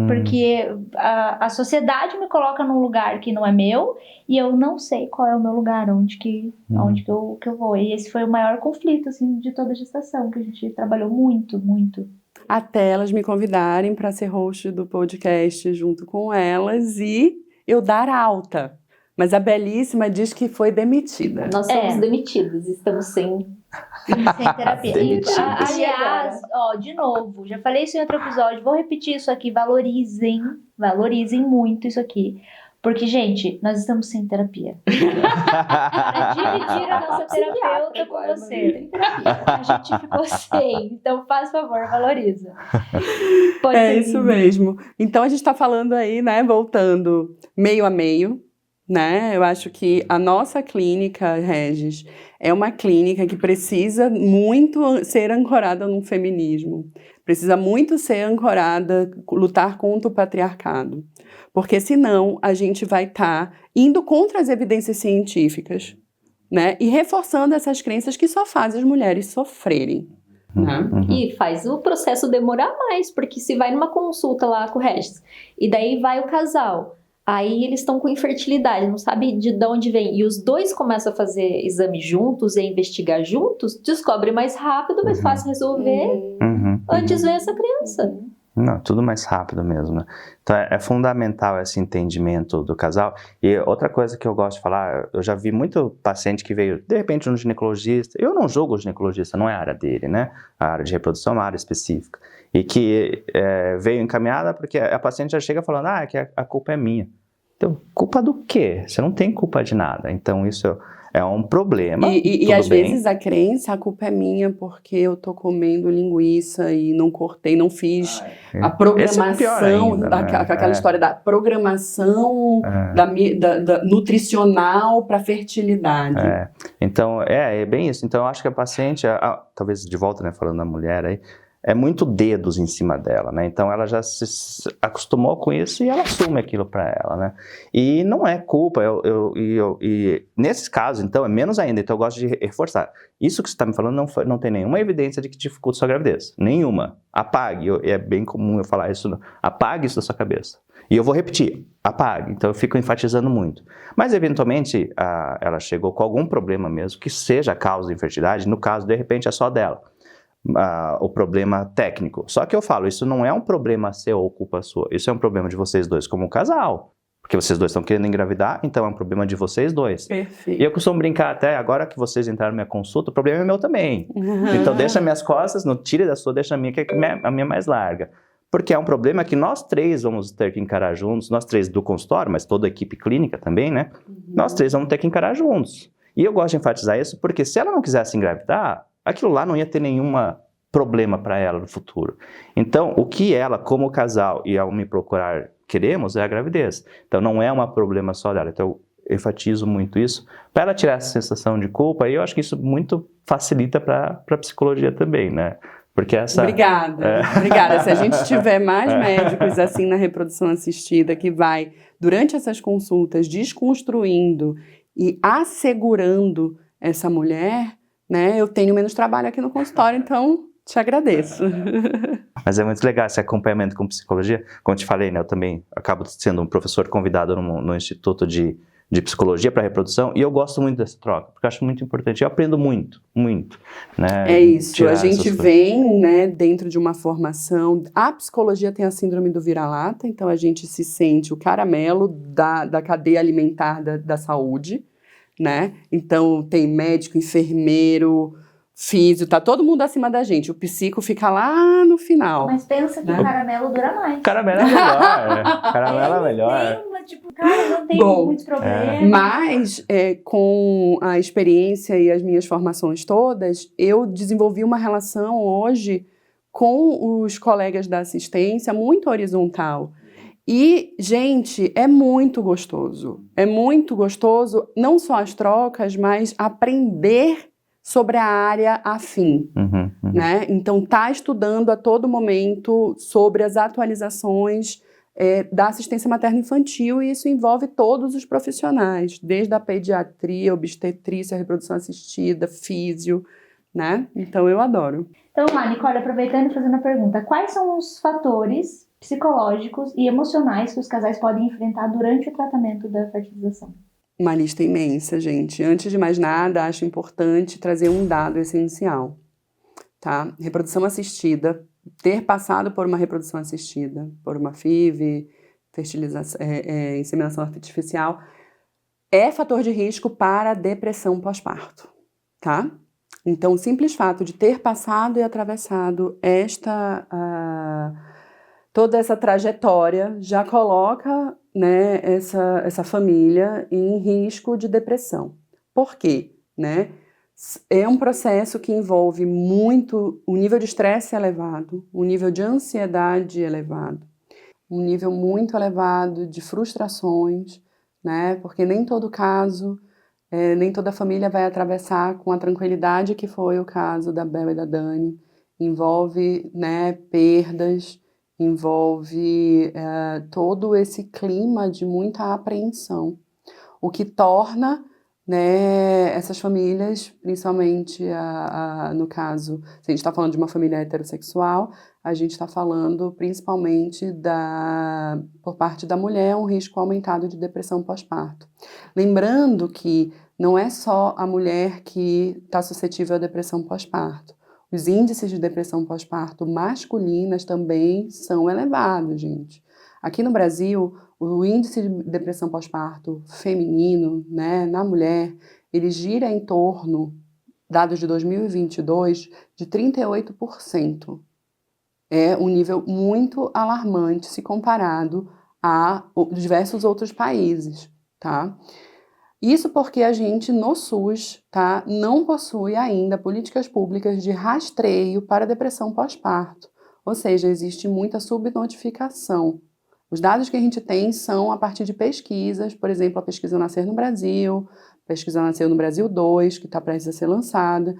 Porque a sociedade me coloca num lugar que não é meu, e eu não sei qual é o meu lugar, onde que eu vou. E esse foi o maior conflito, assim, de toda a gestação, que a gente trabalhou muito, muito.
Até elas me convidarem para ser host do podcast junto com elas e eu dar alta. Mas a Belíssima diz que foi demitida.
Nós somos demitidas, estamos sem
terapia. Aliás, de novo, já falei isso em outro episódio, vou repetir isso aqui: valorizem muito isso aqui. Porque, gente, nós estamos sem terapia. Para dividir a nossa terapeuta com você. A gente ficou sem. Então, faz favor, valoriza.
Isso mesmo. Então, a gente está falando aí, né, voltando meio a meio, né? Eu acho que a nossa clínica, Regis, é uma clínica que precisa muito ser ancorada no feminismo. Precisa muito ser ancorada, lutar contra o patriarcado. Porque senão a gente vai estar indo contra as evidências científicas, né? E reforçando essas crenças que só fazem as mulheres sofrerem. Né?
E faz o processo demorar mais, porque se vai numa consulta lá com o Regis, e daí vai o casal, aí eles estão com infertilidade, não sabe de onde vem, e os dois começam a fazer exame juntos e investigar juntos, descobre mais rápido, mais fácil resolver, antes vem essa criança.
Não, tudo mais rápido mesmo, né? Então é fundamental esse entendimento do casal. E outra coisa que eu gosto de falar, eu já vi muito paciente que veio, de repente, no ginecologista. Eu não julgo o ginecologista, não é a área dele, né? A área de reprodução é uma área específica. E que veio encaminhada porque a paciente já chega falando, que a culpa é minha. Então, culpa do quê? Você não tem culpa de nada. Então, isso é um problema.
E às vezes a crença, a culpa é minha porque eu tô comendo linguiça e não cortei, não fiz a programação,
ainda, né?
Aquela história da programação da nutricional para fertilidade.
Então, é bem isso. Então, eu acho que a paciente, talvez de volta, né, falando da mulher aí, é muito dedos em cima dela, né? Então ela já se acostumou com isso e ela assume aquilo para ela, né? E não é culpa, e nesse caso, então, é menos ainda. Então eu gosto de reforçar. Isso que você está me falando não tem nenhuma evidência de que dificulta sua gravidez. Nenhuma. Apague. É bem comum eu falar isso. Apague isso da sua cabeça. E eu vou repetir. Apague. Então eu fico enfatizando muito. Mas eventualmente ela chegou com algum problema mesmo, que seja a causa da infertilidade. No caso, de repente, é só dela. O problema técnico. Só que eu falo, isso não é um problema seu ou culpa sua, isso é um problema de vocês dois como casal, porque vocês dois estão querendo engravidar, então é um problema de vocês dois.
Perfeito.
E eu costumo brincar até, agora que vocês entraram na minha consulta, o problema é meu também. Então deixa minhas costas, não tire da sua, deixa a minha, que é a minha mais larga. Porque é um problema que nós três vamos ter que encarar juntos, nós três do consultório, mas toda a equipe clínica também, né? Nós três vamos ter que encarar juntos. E eu gosto de enfatizar isso porque se ela não quisesse engravidar, aquilo lá não ia ter nenhum problema para ela no futuro. Então, o que ela, como casal e ao me procurar, queremos é a gravidez. Então, não é um problema só dela. Então, eu enfatizo muito isso para ela tirar essa sensação de culpa, e eu acho que isso muito facilita para a psicologia também, né? Porque essa...
Obrigada, obrigada. Se a gente tiver mais médicos assim na reprodução assistida, que vai, durante essas consultas, desconstruindo e assegurando essa mulher, né? Eu tenho menos trabalho aqui no consultório, então te agradeço.
Mas é muito legal esse acompanhamento com psicologia. Como eu te falei, né? Eu também acabo sendo um professor convidado no Instituto de Psicologia para Reprodução, e eu gosto muito dessa troca, porque eu acho muito importante. Eu aprendo muito, muito. Né,
é isso, a gente vem, né, dentro de uma formação. A psicologia tem a síndrome do vira-lata, então a gente se sente o caramelo da cadeia alimentar da saúde, né? Então tem médico, enfermeiro, físio, tá todo mundo acima da gente. O psico fica lá no final.
Mas pensa que o caramelo dura mais.
Caramelo é melhor. Caramelo é melhor.
Tipo, cara, não tem muitos problemas.
Mas, com a experiência e as minhas formações todas, eu desenvolvi uma relação hoje com os colegas da assistência muito horizontal. E, gente, é muito gostoso. É muito gostoso, não só as trocas, mas aprender sobre a área afim, né? Então, tá estudando a todo momento sobre as atualizações da assistência materno-infantil, e isso envolve todos os profissionais, desde a pediatria, obstetrícia, reprodução assistida, físio, né? Então, eu adoro.
Então, lá, Nicole, aproveitando e fazendo a pergunta, quais são os fatores psicológicos e emocionais que os casais podem enfrentar durante o tratamento da fertilização?
Uma lista imensa, gente. Antes de mais nada, acho importante trazer um dado essencial, tá? Reprodução assistida, ter passado por uma reprodução assistida, por uma FIV, inseminação artificial, é fator de risco para depressão pós-parto, tá? Então, o simples fato de ter passado e atravessado toda essa trajetória já coloca, né, essa família em risco de depressão. Por quê? Né? É um processo que envolve muito um nível de estresse elevado, um nível de ansiedade elevado, um nível muito elevado de frustrações, né? Porque nem todo caso, nem toda família vai atravessar com a tranquilidade que foi o caso da Bel e da Dani. Envolve, né, perdas, envolve todo esse clima de muita apreensão, o que torna, né, essas famílias, principalmente no caso, se a gente está falando de uma família heterossexual, a gente está falando principalmente por parte da mulher, um risco aumentado de depressão pós-parto. Lembrando que não é só a mulher que está suscetível à depressão pós-parto. Os índices de depressão pós-parto masculinas também são elevados, gente. Aqui no Brasil, o índice de depressão pós-parto feminino, né, na mulher, ele gira em torno, dados de 2022, de 38%. É um nível muito alarmante se comparado a diversos outros países, tá? Isso porque a gente, no SUS, tá, não possui ainda políticas públicas de rastreio para depressão pós-parto. Ou seja, existe muita subnotificação. Os dados que a gente tem são a partir de pesquisas, por exemplo, a pesquisa Nascer no Brasil, a pesquisa Nasceu no Brasil 2, que está prestes a ser lançada,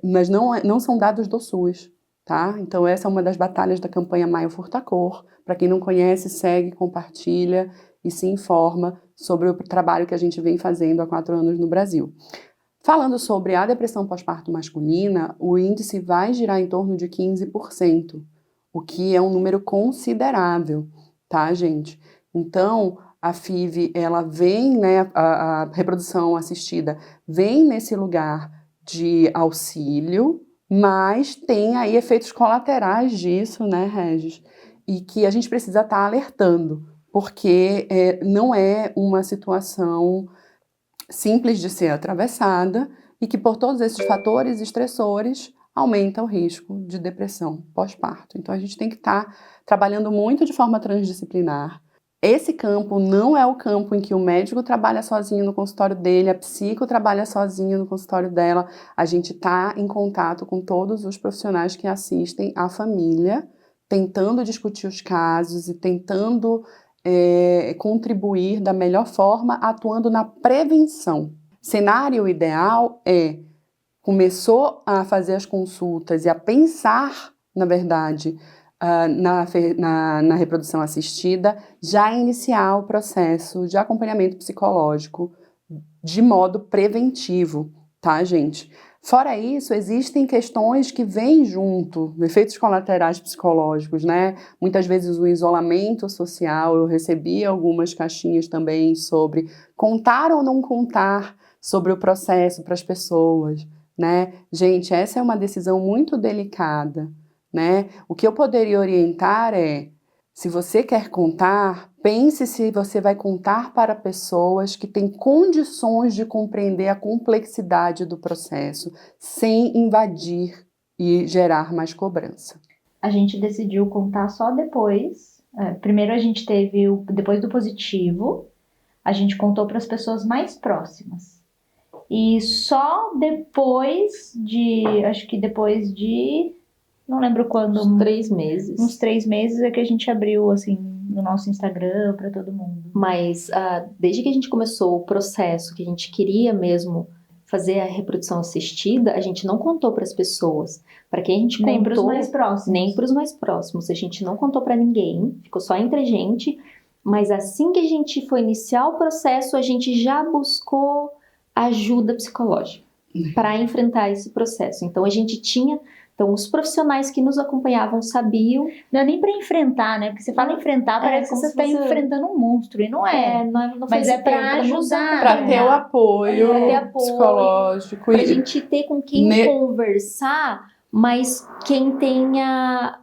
mas não são dados do SUS. Tá? Então essa é uma das batalhas da campanha Maio Furtacor. Para quem não conhece, segue, compartilha e se informa sobre o trabalho que a gente vem fazendo há 4 anos no Brasil. Falando sobre a depressão pós-parto masculina, o índice vai girar em torno de 15%, o que é um número considerável, tá, gente? Então, a FIV, ela vem, né, a reprodução assistida vem nesse lugar de auxílio, mas tem aí efeitos colaterais disso, né, Regis? E que a gente precisa estar alertando, porque não é uma situação simples de ser atravessada e que por todos esses fatores estressores aumenta o risco de depressão pós-parto. Então a gente tem que estar trabalhando muito de forma transdisciplinar, Esse campo não é o campo em que o médico trabalha sozinho no consultório dele, a psico trabalha sozinho no consultório dela. A gente está em contato com todos os profissionais que assistem a família, tentando discutir os casos e tentando contribuir da melhor forma, atuando na prevenção. Cenário ideal começou a fazer as consultas e a pensar, na verdade, na reprodução assistida, já iniciar o processo de acompanhamento psicológico de modo preventivo, tá, gente? Fora isso, existem questões que vêm junto, efeitos colaterais psicológicos, né? Muitas vezes o isolamento social, eu recebi algumas caixinhas também sobre contar ou não contar sobre o processo para as pessoas, né? Gente, essa é uma decisão muito delicada, né? O que eu poderia orientar se você quer contar, pense se você vai contar para pessoas que têm condições de compreender a complexidade do processo, sem invadir e gerar mais cobrança.
A gente decidiu contar só depois. Primeiro a gente teve, depois do positivo, a gente contou para as pessoas mais próximas. E só depois de não lembro quando.
Uns 3 meses.
Uns 3 meses é que a gente abriu, assim, no nosso Instagram para todo mundo.
Mas desde que a gente começou o processo, que a gente queria mesmo fazer a reprodução assistida, a gente não contou para as pessoas. Para quem a gente contou...
Nem para os mais próximos.
Nem para os mais próximos. A gente não contou para ninguém, ficou só entre a gente. Mas assim que a gente foi iniciar o processo, a gente já buscou ajuda psicológica para enfrentar esse processo. Então a gente tinha... Então, os profissionais que nos acompanhavam sabiam...
Não é nem para enfrentar, né? Porque você fala enfrentar, parece que você está enfrentando um monstro, e não é.
Não
mas é para ajudar.
Para ter o apoio psicológico.
Para a gente ter com quem conversar, mas quem tenha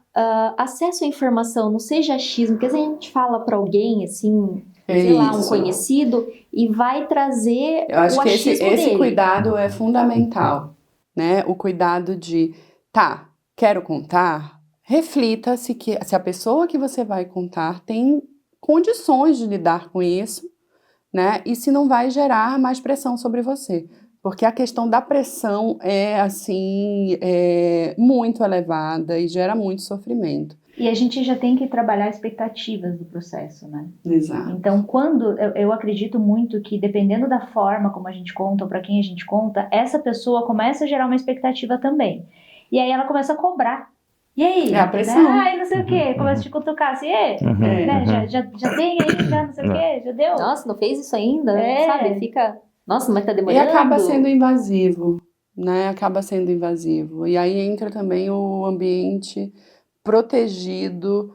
acesso à informação, não seja achismo. Porque às vezes a gente fala para alguém, assim... sei lá, um conhecido, e vai trazer
Eu acho
o
que
achismo
esse
dele.
cuidado é fundamental, né? O cuidado de, quero contar, reflita se a pessoa que você vai contar tem condições de lidar com isso, né? E se não vai gerar mais pressão sobre você. Porque a questão da pressão é muito elevada e gera muito sofrimento.
E a gente já tem que trabalhar expectativas do processo, né?
Exato.
Então, eu acredito muito que, dependendo da forma como a gente conta ou para quem a gente conta, essa pessoa começa a gerar uma expectativa também. E aí ela começa a cobrar. E aí?
É a pressão.
Não sei o quê. Começa a te cutucar assim, né? Já tem aí, já não sei o quê, já deu.
Nossa, não fez isso ainda? Sabe? Fica... Nossa, mas tá demorando.
E acaba sendo invasivo, né? Acaba sendo invasivo. E aí entra também o ambiente protegido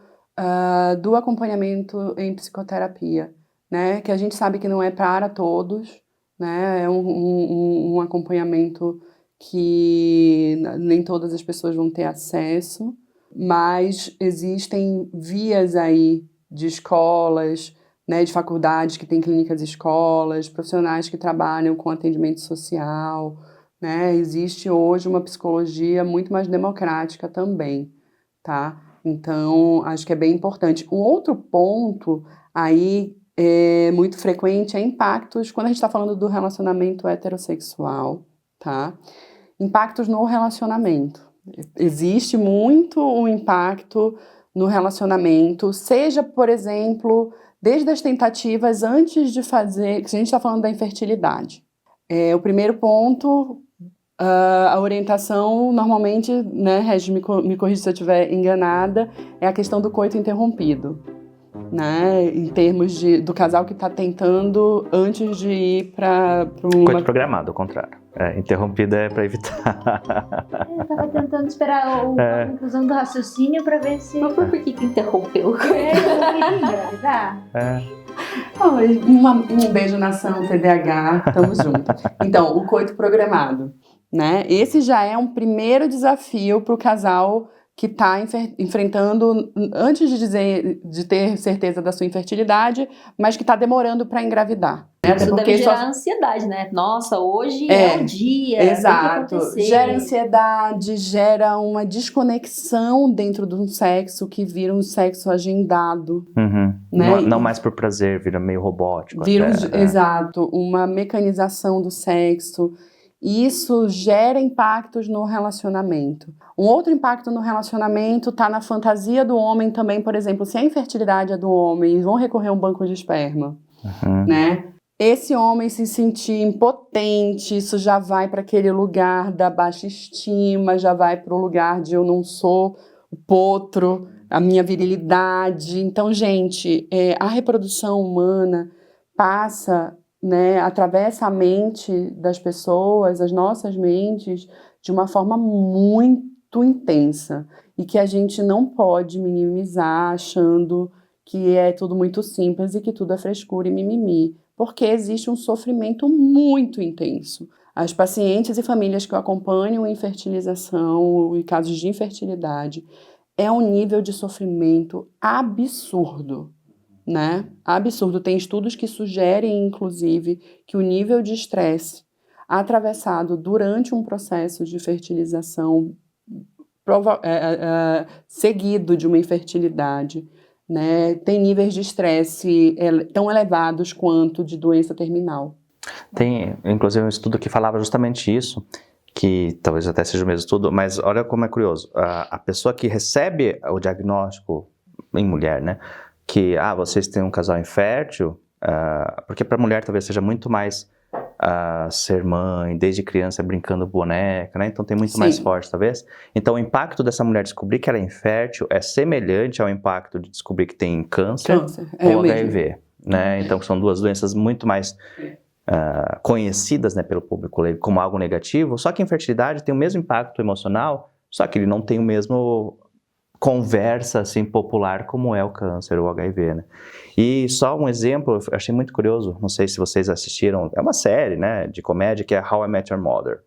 do acompanhamento em psicoterapia, né? Que a gente sabe que não é para todos, né? É um acompanhamento que nem todas as pessoas vão ter acesso, mas existem vias aí de escolas, né, de faculdades que têm clínicas escolas, profissionais que trabalham com atendimento social, né? Existe hoje uma psicologia muito mais democrática também, tá? Então, acho que é bem importante. Um outro ponto aí muito frequente é impactos, quando a gente está falando do relacionamento heterossexual, tá? Impactos no relacionamento. Existe muito um impacto no relacionamento, seja, por exemplo, desde as tentativas antes de fazer, que a gente está falando da infertilidade. O primeiro ponto, a orientação, normalmente, né, Regis, me corrija se eu estiver enganada, é a questão do coito interrompido, né, em termos do casal que está tentando antes de ir para
Coito programado, ao contrário. Interrompido é para evitar.
Eu tava tentando esperar a conclusão do raciocínio para ver se...
Mas por que interrompeu?
Eu queria engravidar.
Um beijo nação, TDAH, tamo junto. Então, o coito programado, né? Esse já é um primeiro desafio para o casal que está enfrentando, antes de ter certeza da sua infertilidade, mas que está demorando para engravidar. Né?
Isso deve gerar ansiedade, né? Nossa, hoje é o dia,
exato.
tem que acontecer.
Gera ansiedade, gera uma desconexão dentro de um sexo que vira um sexo agendado.
Uhum.
Né?
Não mais por prazer, vira meio robótico.
Exato, uma mecanização do sexo. Isso gera impactos no relacionamento. Um outro impacto no relacionamento está na fantasia do homem também, por exemplo, se a infertilidade é do homem, eles vão recorrer a um banco de esperma, né? Esse homem se sentir impotente, isso já vai para aquele lugar da baixa estima, já vai para o lugar de eu não sou o potro, a minha virilidade. Então, gente, a reprodução humana passa, né, atravessa a mente das pessoas, as nossas mentes, de uma forma muito intensa e que a gente não pode minimizar achando que é tudo muito simples e que tudo é frescura e mimimi, porque existe um sofrimento muito intenso. As pacientes e famílias que eu acompanho em fertilização e casos de infertilidade, é um nível de sofrimento absurdo. Né? Absurdo. Tem estudos que sugerem, inclusive, que o nível de estresse atravessado durante um processo de fertilização seguido de uma infertilidade, né, tem níveis de estresse tão elevados quanto de doença terminal.
Tem, inclusive, um estudo que falava justamente isso, que talvez até seja o mesmo estudo, mas olha como é curioso. A pessoa que recebe o diagnóstico em mulher, né, que, vocês têm um casal infértil, porque para a mulher talvez seja muito mais ser mãe, desde criança brincando boneca, né? Então tem muito mais forte, talvez. Então o impacto dessa mulher descobrir que ela é infértil é semelhante ao impacto de descobrir que tem câncer ou HIV, né? Então são duas doenças muito mais conhecidas, né, pelo público como algo negativo, só que a infertilidade tem o mesmo impacto emocional, só que ele não tem o mesmo conversa assim popular como é o câncer ou o HIV, né? E só um exemplo, eu achei muito curioso, não sei se vocês assistiram, é uma série, né, de comédia que é How I Met Your Mother.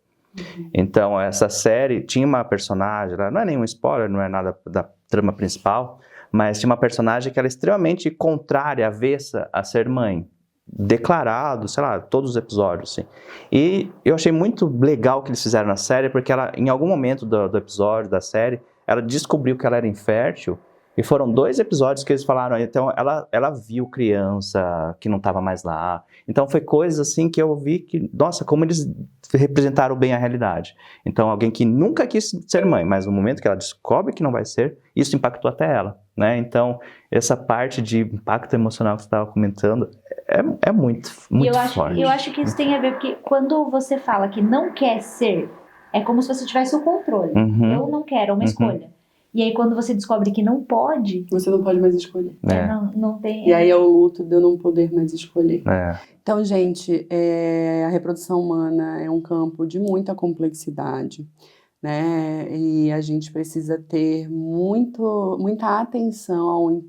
Então essa série tinha uma personagem, não é nenhum spoiler, não é nada da trama principal, mas tinha uma personagem que era extremamente contrária, avessa a ser mãe. Declarado, sei lá, todos os episódios, assim. E eu achei muito legal o que eles fizeram na série, porque ela, em algum momento do episódio, da série, ela descobriu que ela era infértil, e foram 2 episódios que eles falaram, então ela viu criança que não estava mais lá. Então foi coisas assim que eu vi que, nossa, como eles representaram bem a realidade. Então alguém que nunca quis ser mãe, mas no momento que ela descobre que não vai ser, isso impactou até ela, né? Então essa parte de impacto emocional que você estava comentando é muito forte.
Eu acho que isso tem a ver, porque quando você fala que não quer ser, é como se você tivesse o controle. Eu não quero, é uma escolha. E aí quando você descobre que não pode...
Você não pode mais escolher.
Não tem...
E aí é o luto de eu não poder mais escolher. Então, gente, a reprodução humana é um campo de muita complexidade, né? E a gente precisa ter muita atenção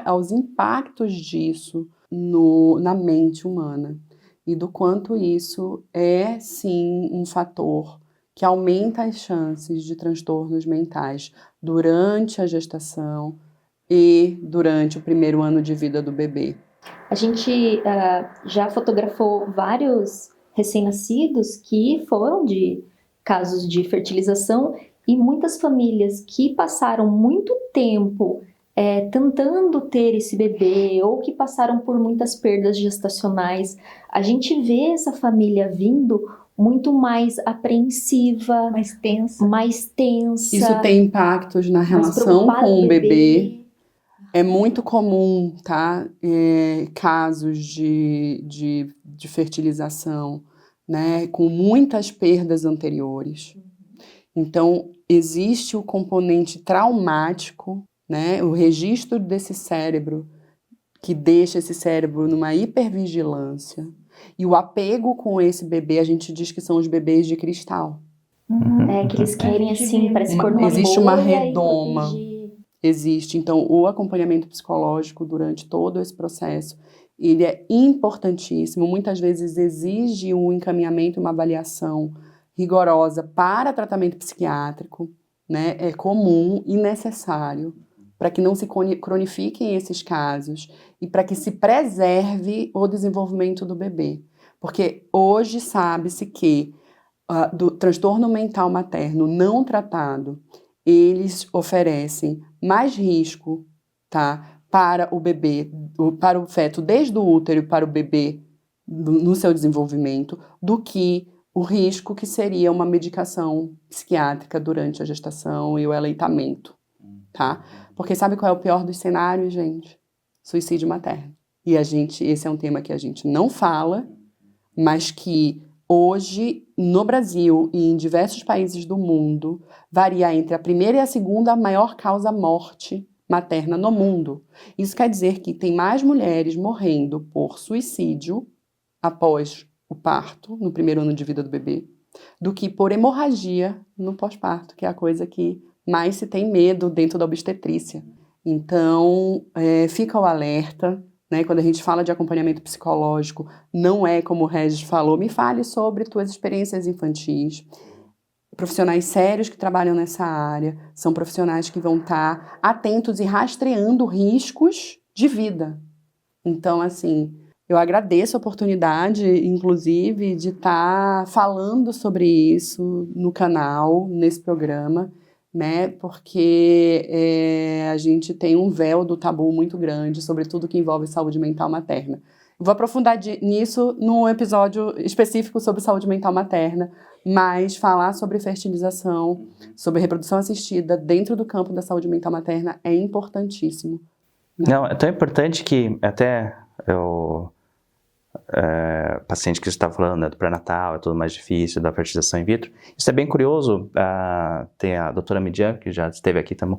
aos impactos disso na mente humana. E do quanto isso é, sim, um fator que aumenta as chances de transtornos mentais durante a gestação e durante o primeiro ano de vida do bebê.
A gente já fotografou vários recém-nascidos que foram de casos de fertilização e muitas famílias que passaram muito tempo tentando ter esse bebê ou que passaram por muitas perdas gestacionais. A gente vê essa família vindo muito mais apreensiva, mais tensa.
Isso tem impactos na relação com o bebê. É muito comum, tá? Casos de fertilização, né? Com muitas perdas anteriores. Então, existe o componente traumático, né? O registro desse cérebro, que deixa esse cérebro numa hipervigilância. E o apego com esse bebê, a gente diz que são os bebês de cristal.
Que eles querem assim, parece pôr numa
existe
bolha
uma redoma.
e
Existe. Então, o acompanhamento psicológico durante todo esse processo, ele é importantíssimo. Muitas vezes exige um encaminhamento, uma avaliação rigorosa para tratamento psiquiátrico, né, é comum e necessário para que não se cronifiquem esses casos e para que se preserve o desenvolvimento do bebê. Porque hoje sabe-se que do transtorno mental materno não tratado, eles oferecem mais risco, tá, para o bebê, para o feto desde o útero para o bebê no seu desenvolvimento, do que o risco que seria uma medicação psiquiátrica durante a gestação e o aleitamento, tá? Porque sabe qual é o pior dos cenários, gente? Suicídio materno. E esse é um tema que a gente não fala, mas que hoje, no Brasil e em diversos países do mundo, varia entre a primeira e a segunda maior causa morte materna no mundo. Isso quer dizer que tem mais mulheres morrendo por suicídio após o parto, no primeiro ano de vida do bebê, do que por hemorragia no pós-parto, que é a coisa que mais se tem medo dentro da obstetrícia. Então, fica o alerta, né? Quando a gente fala de acompanhamento psicológico, não é como o Regis falou, me fale sobre tuas experiências infantis. Profissionais sérios que trabalham nessa área são profissionais que vão estar atentos e rastreando riscos de vida. Então, assim, eu agradeço a oportunidade, inclusive, de estar falando sobre isso no canal, nesse programa, né? Porque a gente tem um véu do tabu muito grande sobre tudo que envolve saúde mental materna. Vou aprofundar nisso num episódio específico sobre saúde mental materna, mas falar sobre fertilização, sobre reprodução assistida dentro do campo da saúde mental materna é importantíssimo.
Não, é tão importante que até paciente que você está falando, né, do pré-natal, é tudo mais difícil, da fertilização in vitro. Isso é bem curioso, tem a doutora Midian, que já esteve aqui também,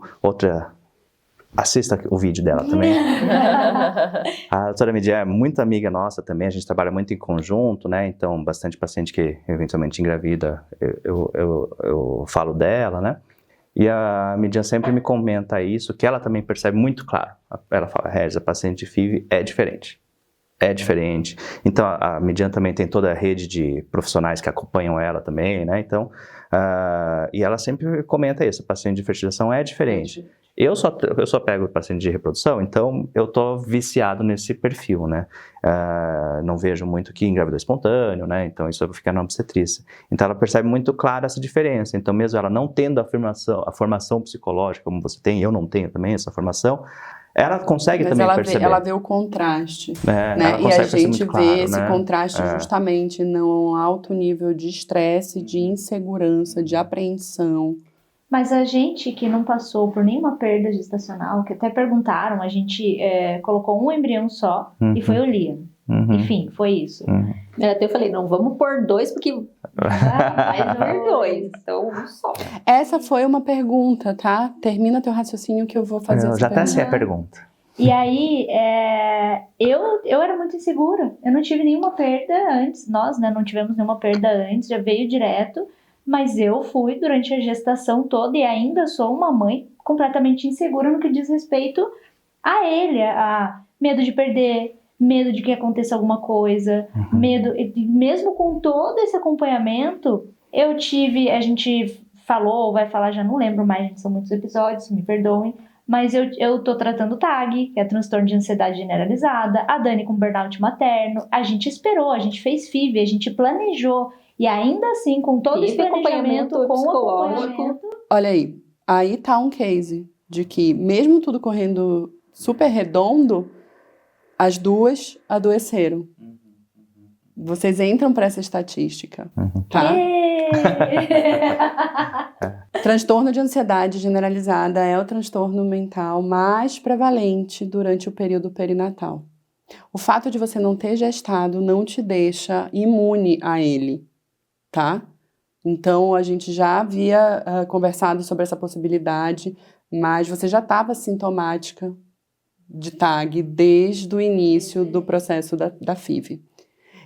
assista o vídeo dela também. A doutora Midian é muito amiga nossa também, a gente trabalha muito em conjunto, né, então bastante paciente que eventualmente engravida, eu falo dela, né, e a Midian sempre me comenta isso, que ela também percebe muito claro. Ela fala, Regis, a paciente de FIV é diferente. É diferente. Então, a Midian também tem toda a rede de profissionais que acompanham ela também, né? Então, e ela sempre comenta isso, o paciente de fertilização é diferente. Eu só pego o paciente de reprodução, então eu tô viciado nesse perfil, né? Não vejo muito que engravidou espontâneo, né? Então isso fica na obstetrícia. Então ela percebe muito claro essa diferença. Então mesmo ela não tendo a formação psicológica como você tem, eu não tenho também essa formação, ela consegue também perceber.
Ela vê o contraste, né?
Ela
E a gente
claro,
vê esse
né?
contraste justamente num alto nível de estresse, de insegurança, de apreensão.
Mas a gente que não passou por nenhuma perda gestacional, que até perguntaram, a gente colocou um embrião só e foi o Liam. Enfim, foi isso.
Até eu falei, não vamos pôr 2 porque vai pôr 2, então um só.
Essa foi uma pergunta, tá? Termina teu raciocínio que eu vou fazer essa
já até
pergunta.
sei a pergunta.
E aí, eu era muito insegura. Eu não tive nenhuma perda antes. Nós, né, não tivemos nenhuma perda antes, já veio direto. Mas eu fui durante a gestação toda e ainda sou uma mãe completamente insegura no que diz respeito a ele. A medo de perder, medo de que aconteça alguma coisa, medo... Mesmo com todo esse acompanhamento, a gente falou, vai falar, já não lembro mais, são muitos episódios, me perdoem, mas eu tô tratando TAG, que é transtorno de ansiedade generalizada, a Dani com burnout materno, a gente esperou, a gente fez FIV, a gente planejou, e ainda assim, com todo esse planejamento, com o acompanhamento...
Olha aí tá um case de que mesmo tudo correndo super redondo, as duas adoeceram. Vocês entram para essa estatística, tá? Transtorno de ansiedade generalizada é o transtorno mental mais prevalente durante o período perinatal. O fato de você não ter gestado não te deixa imune a ele, tá? Então, a gente já havia conversado sobre essa possibilidade, mas você já estava sintomática de TAG desde o início do processo da FIV.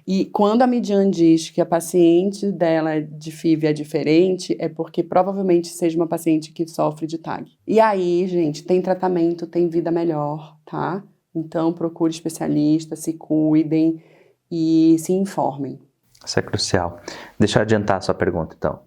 E quando a Midian diz que a paciente dela de FIV é diferente, é porque provavelmente seja uma paciente que sofre de TAG. E aí, gente, tem tratamento, tem vida melhor, tá? Então, procure especialista, se cuidem e se informem.
Isso é crucial. Deixa eu adiantar a sua pergunta, então.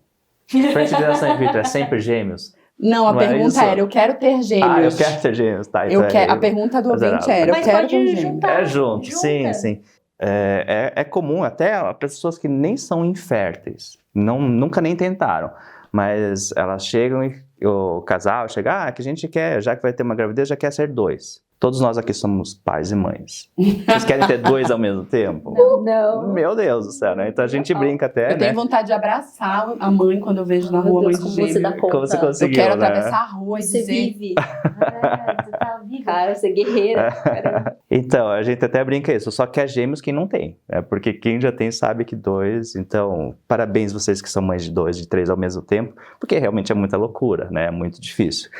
Fertilização in vitro é sempre gêmeos?
Não, a
Não era
pergunta
isso?
era, eu quero ter gêmeos.
Ah, eu quero ter gêmeos, tá?
Eu
então
quero, a pergunta do
Mas
ouvinte
era-
era, eu
Mas
quero
pode
ter um gêmeo.
juntar.
É junto,
Junta.
sim. É comum até para pessoas que nem são inférteis, nunca nem tentaram, mas elas chegam e o casal chega, que a gente quer, já que vai ter uma gravidez, já quer ser 2. Todos nós aqui somos pais e mães. Vocês querem ter 2 ao mesmo tempo?
Não.
Meu Deus do céu, né? Então a gente brinca até,
Eu tenho
né?
vontade de abraçar a mãe quando eu vejo na
Meu
rua a mãe
Deus,
de
como você dá
gêmeo.
conta.
Como você
Eu
conseguiu,
quero
né?
atravessar a rua e
Você
dizer...
vive.
Você tá vivo.
Cara, você é guerreira. Caramba.
Então, a gente até brinca isso, só quer gêmeos quem não tem, né? Porque quem já tem sabe que 2, então, parabéns vocês que são mães de 2, de 3 ao mesmo tempo, porque realmente é muita loucura, né? É muito difícil.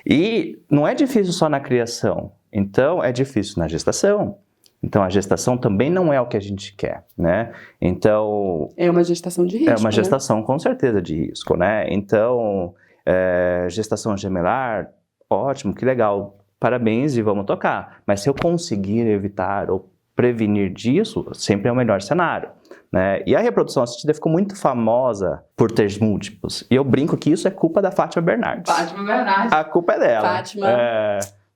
E não é difícil só na criação, então é difícil na gestação. Então, a gestação também não é o que a gente quer, né? Então,
É uma gestação de risco,
é uma
né?
gestação com certeza de risco, né? Então, gestação gemelar, ótimo, que legal, parabéns e vamos tocar. Mas se eu conseguir evitar ou prevenir disso, sempre é o melhor cenário, né? E a reprodução assistida ficou muito famosa por ter múltiplos. E eu brinco que isso é culpa da Fátima Bernardes.
Fátima Bernardes.
A culpa é dela.
Fátima.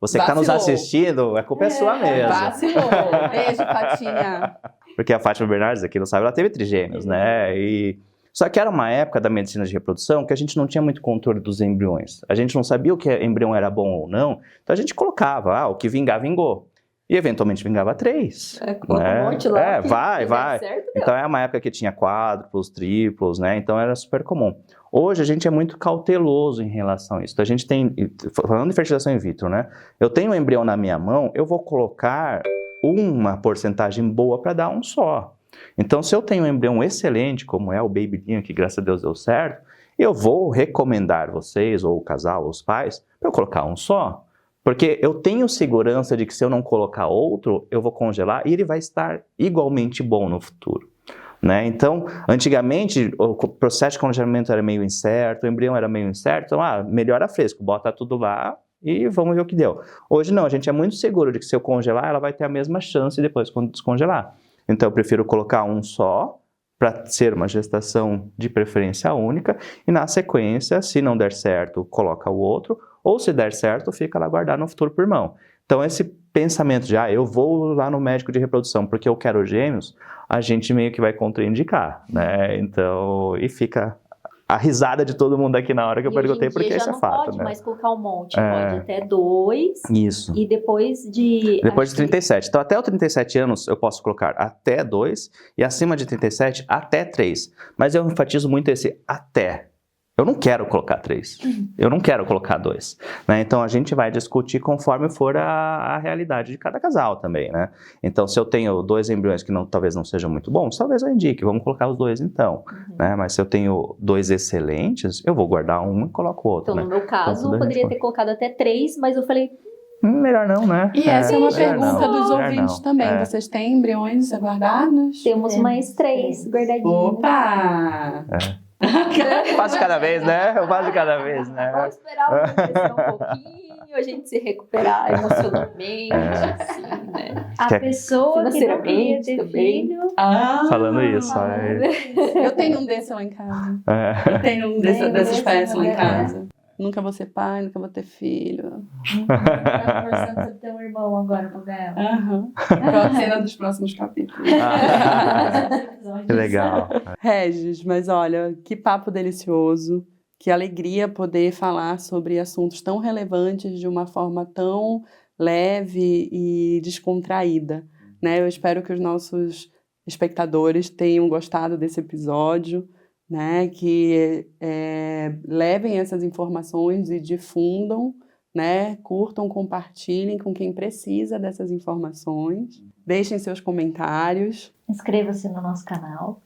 Você que está nos
Vacilou.
assistindo, a culpa é sua mesmo.
Vacilou. Beijo, Fatinha.
Porque a Fátima Bernardes, aqui não sabe, ela teve trigêmeos, né? Só que era uma época da medicina de reprodução que a gente não tinha muito controle dos embriões. A gente não sabia o que embrião era bom ou não, então a gente colocava, o que vingar, vingou. E eventualmente vingava 3.
Coloca um monte lá. que
Vai.
der certo, deu.
Então é uma época que tinha quádruplos, triplos, né? Então era super comum. Hoje a gente é muito cauteloso em relação a isso. A gente tem, falando de fertilização in vitro, né? Eu tenho um embrião na minha mão, eu vou colocar uma porcentagem boa para dar um só. Então, se eu tenho um embrião excelente, como é o Baby Linha, que graças a Deus deu certo, eu vou recomendar vocês, ou o casal, ou os pais, para eu colocar um só. Porque eu tenho segurança de que se eu não colocar outro, eu vou congelar e ele vai estar igualmente bom no futuro, né? Então, antigamente, o processo de congelamento era meio incerto, o embrião era meio incerto, então, melhora fresco, bota tudo lá e vamos ver o que deu. Hoje não, a gente é muito seguro de que se eu congelar, ela vai ter a mesma chance depois quando descongelar. Então, eu prefiro colocar um só, para ser uma gestação de preferência única, e na sequência, se não der certo, coloca o outro, ou se der certo, fica lá guardado no futuro por irmão. Então, esse pensamento de, eu vou lá no médico de reprodução porque eu quero gêmeos, a gente meio que vai contraindicar, né? Então, e fica a risada de todo mundo aqui na hora que eu perguntei, porque isso é fato,
não pode
né?
mais colocar um monte, pode até 2.
Isso.
E depois de...
Depois de
acho que
37. Então, até os 37 anos, eu posso colocar até 2, e acima de 37, até 3. Mas eu enfatizo muito esse até. Eu não quero colocar 3. Eu não quero colocar 2. Né? Então, a gente vai discutir conforme for a realidade de cada casal também, né? Então, se eu tenho 2 embriões que talvez não sejam muito bons, talvez eu indique, vamos colocar os 2 então. Né? Mas se eu tenho 2 excelentes, eu vou guardar um e coloco o outro,
Então,
né?
no meu caso,
tudo
eu
a gente
poderia ter colocado até 3, mas eu falei,
melhor não, né?
E essa é uma
melhor
pergunta
não,
dos
melhor
ouvintes
não.
também. Vocês têm embriões guardados?
temos mais 3 guardadinhos.
Opa!
Eu faço de cada vez, né? Eu faço de cada vez, né?
Vamos esperar o mundo crescer um pouquinho, a gente se recuperar emocionalmente, assim, né?
A
Quer-
pessoa que não queria
Financeiramente
ter
também.
filho.
Falando isso,
Eu tenho um desse lá em casa.
é.
Eu tenho um
Tem
dessa
um
espécie lá em
desse,
casa. Nunca vou ser pai, nunca vou ter filho.
Tá conversando sobre ter um irmão agora, Gabriel.
Aham. Cena dos próximos capítulos.
Que legal.
Regis, mas olha, que papo delicioso. Que alegria poder falar sobre assuntos tão relevantes de uma forma tão leve e descontraída, né? Eu espero que os nossos espectadores tenham gostado desse episódio, né? Que levem essas informações e difundam, né? Curtam, compartilhem com quem precisa dessas informações. Deixem seus comentários.
Inscreva-se no nosso canal.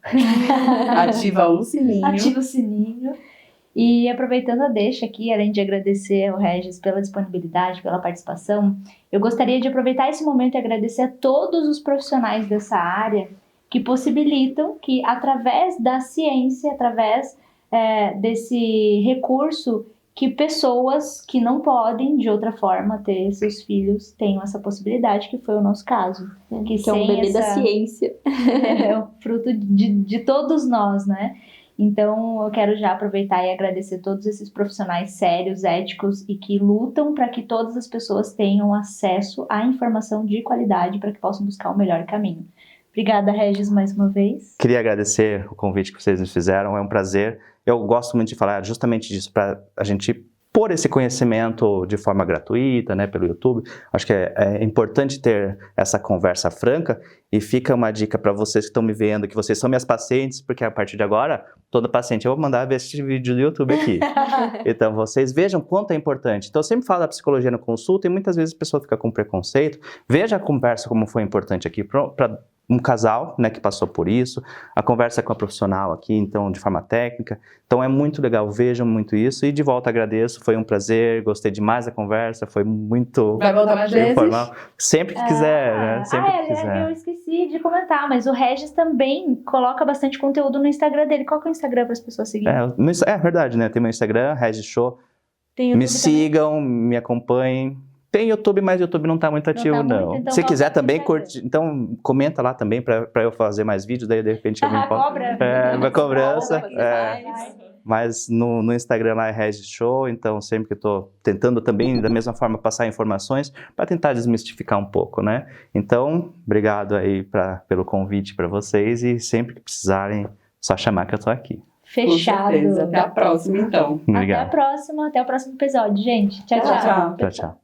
Ativa o sininho.
Ativa o sininho. E aproveitando a deixa aqui, além de agradecer ao Regis pela disponibilidade, pela participação, eu gostaria de aproveitar esse momento e agradecer a todos os profissionais dessa área que possibilitam que, através da ciência, através desse recurso, que pessoas que não podem, de outra forma, ter seus filhos tenham essa possibilidade, que foi o nosso caso.
Que é um bebê da ciência.
É o fruto de todos nós, né? Então, eu quero já aproveitar e agradecer todos esses profissionais sérios, éticos e que lutam para que todas as pessoas tenham acesso à informação de qualidade para que possam buscar o melhor caminho. Obrigada, Regis, mais uma vez.
Queria agradecer o convite que vocês nos fizeram, é um prazer. Eu gosto muito de falar justamente disso, para a gente pôr esse conhecimento de forma gratuita, né, pelo YouTube. Acho que é importante ter essa conversa franca, e fica uma dica para vocês que estão me vendo, que vocês são minhas pacientes, porque a partir de agora, todo paciente eu vou mandar ver esse vídeo do YouTube aqui. Então, vocês vejam quanto é importante. Então, eu sempre falo da psicologia na consulta, e muitas vezes a pessoa fica com preconceito. Veja a conversa como foi importante aqui para um casal, né, que passou por isso, a conversa com a profissional aqui, então, de forma técnica. Então, é muito legal, vejam muito isso. E de volta agradeço, foi um prazer, gostei demais da conversa, foi muito
Vai voltar mais vezes?
informal. Sempre que quiser, né? Sempre que
eu
quiser.
esqueci de comentar, mas o Regis também coloca bastante conteúdo no Instagram dele. Qual que é o Instagram para as pessoas seguirem?
É verdade, né? Tem meu Instagram, Regis Show.
Tem YouTube
Me
também?
sigam, me acompanhem. Tem YouTube, mas o YouTube não tá muito ativo,
tá
não.
muito, então
Se
volta
quiser
pro
também
Instagram.
curtir, então comenta lá também pra eu fazer mais vídeos, daí de repente eu me
Cobra.
uma cobrança.
Vai.
Mas no Instagram lá é Regis Show, então sempre que eu tô tentando também, da mesma forma, passar informações para tentar desmistificar um pouco, né? Então, obrigado aí pelo convite para vocês, e sempre que precisarem, só chamar que eu tô aqui.
Fechado.
Com certeza. Até a próxima, então.
Até a
Obrigado.
próxima, até o próximo episódio, gente. Tchau, tchau.
Tchau.
Tchau, tchau.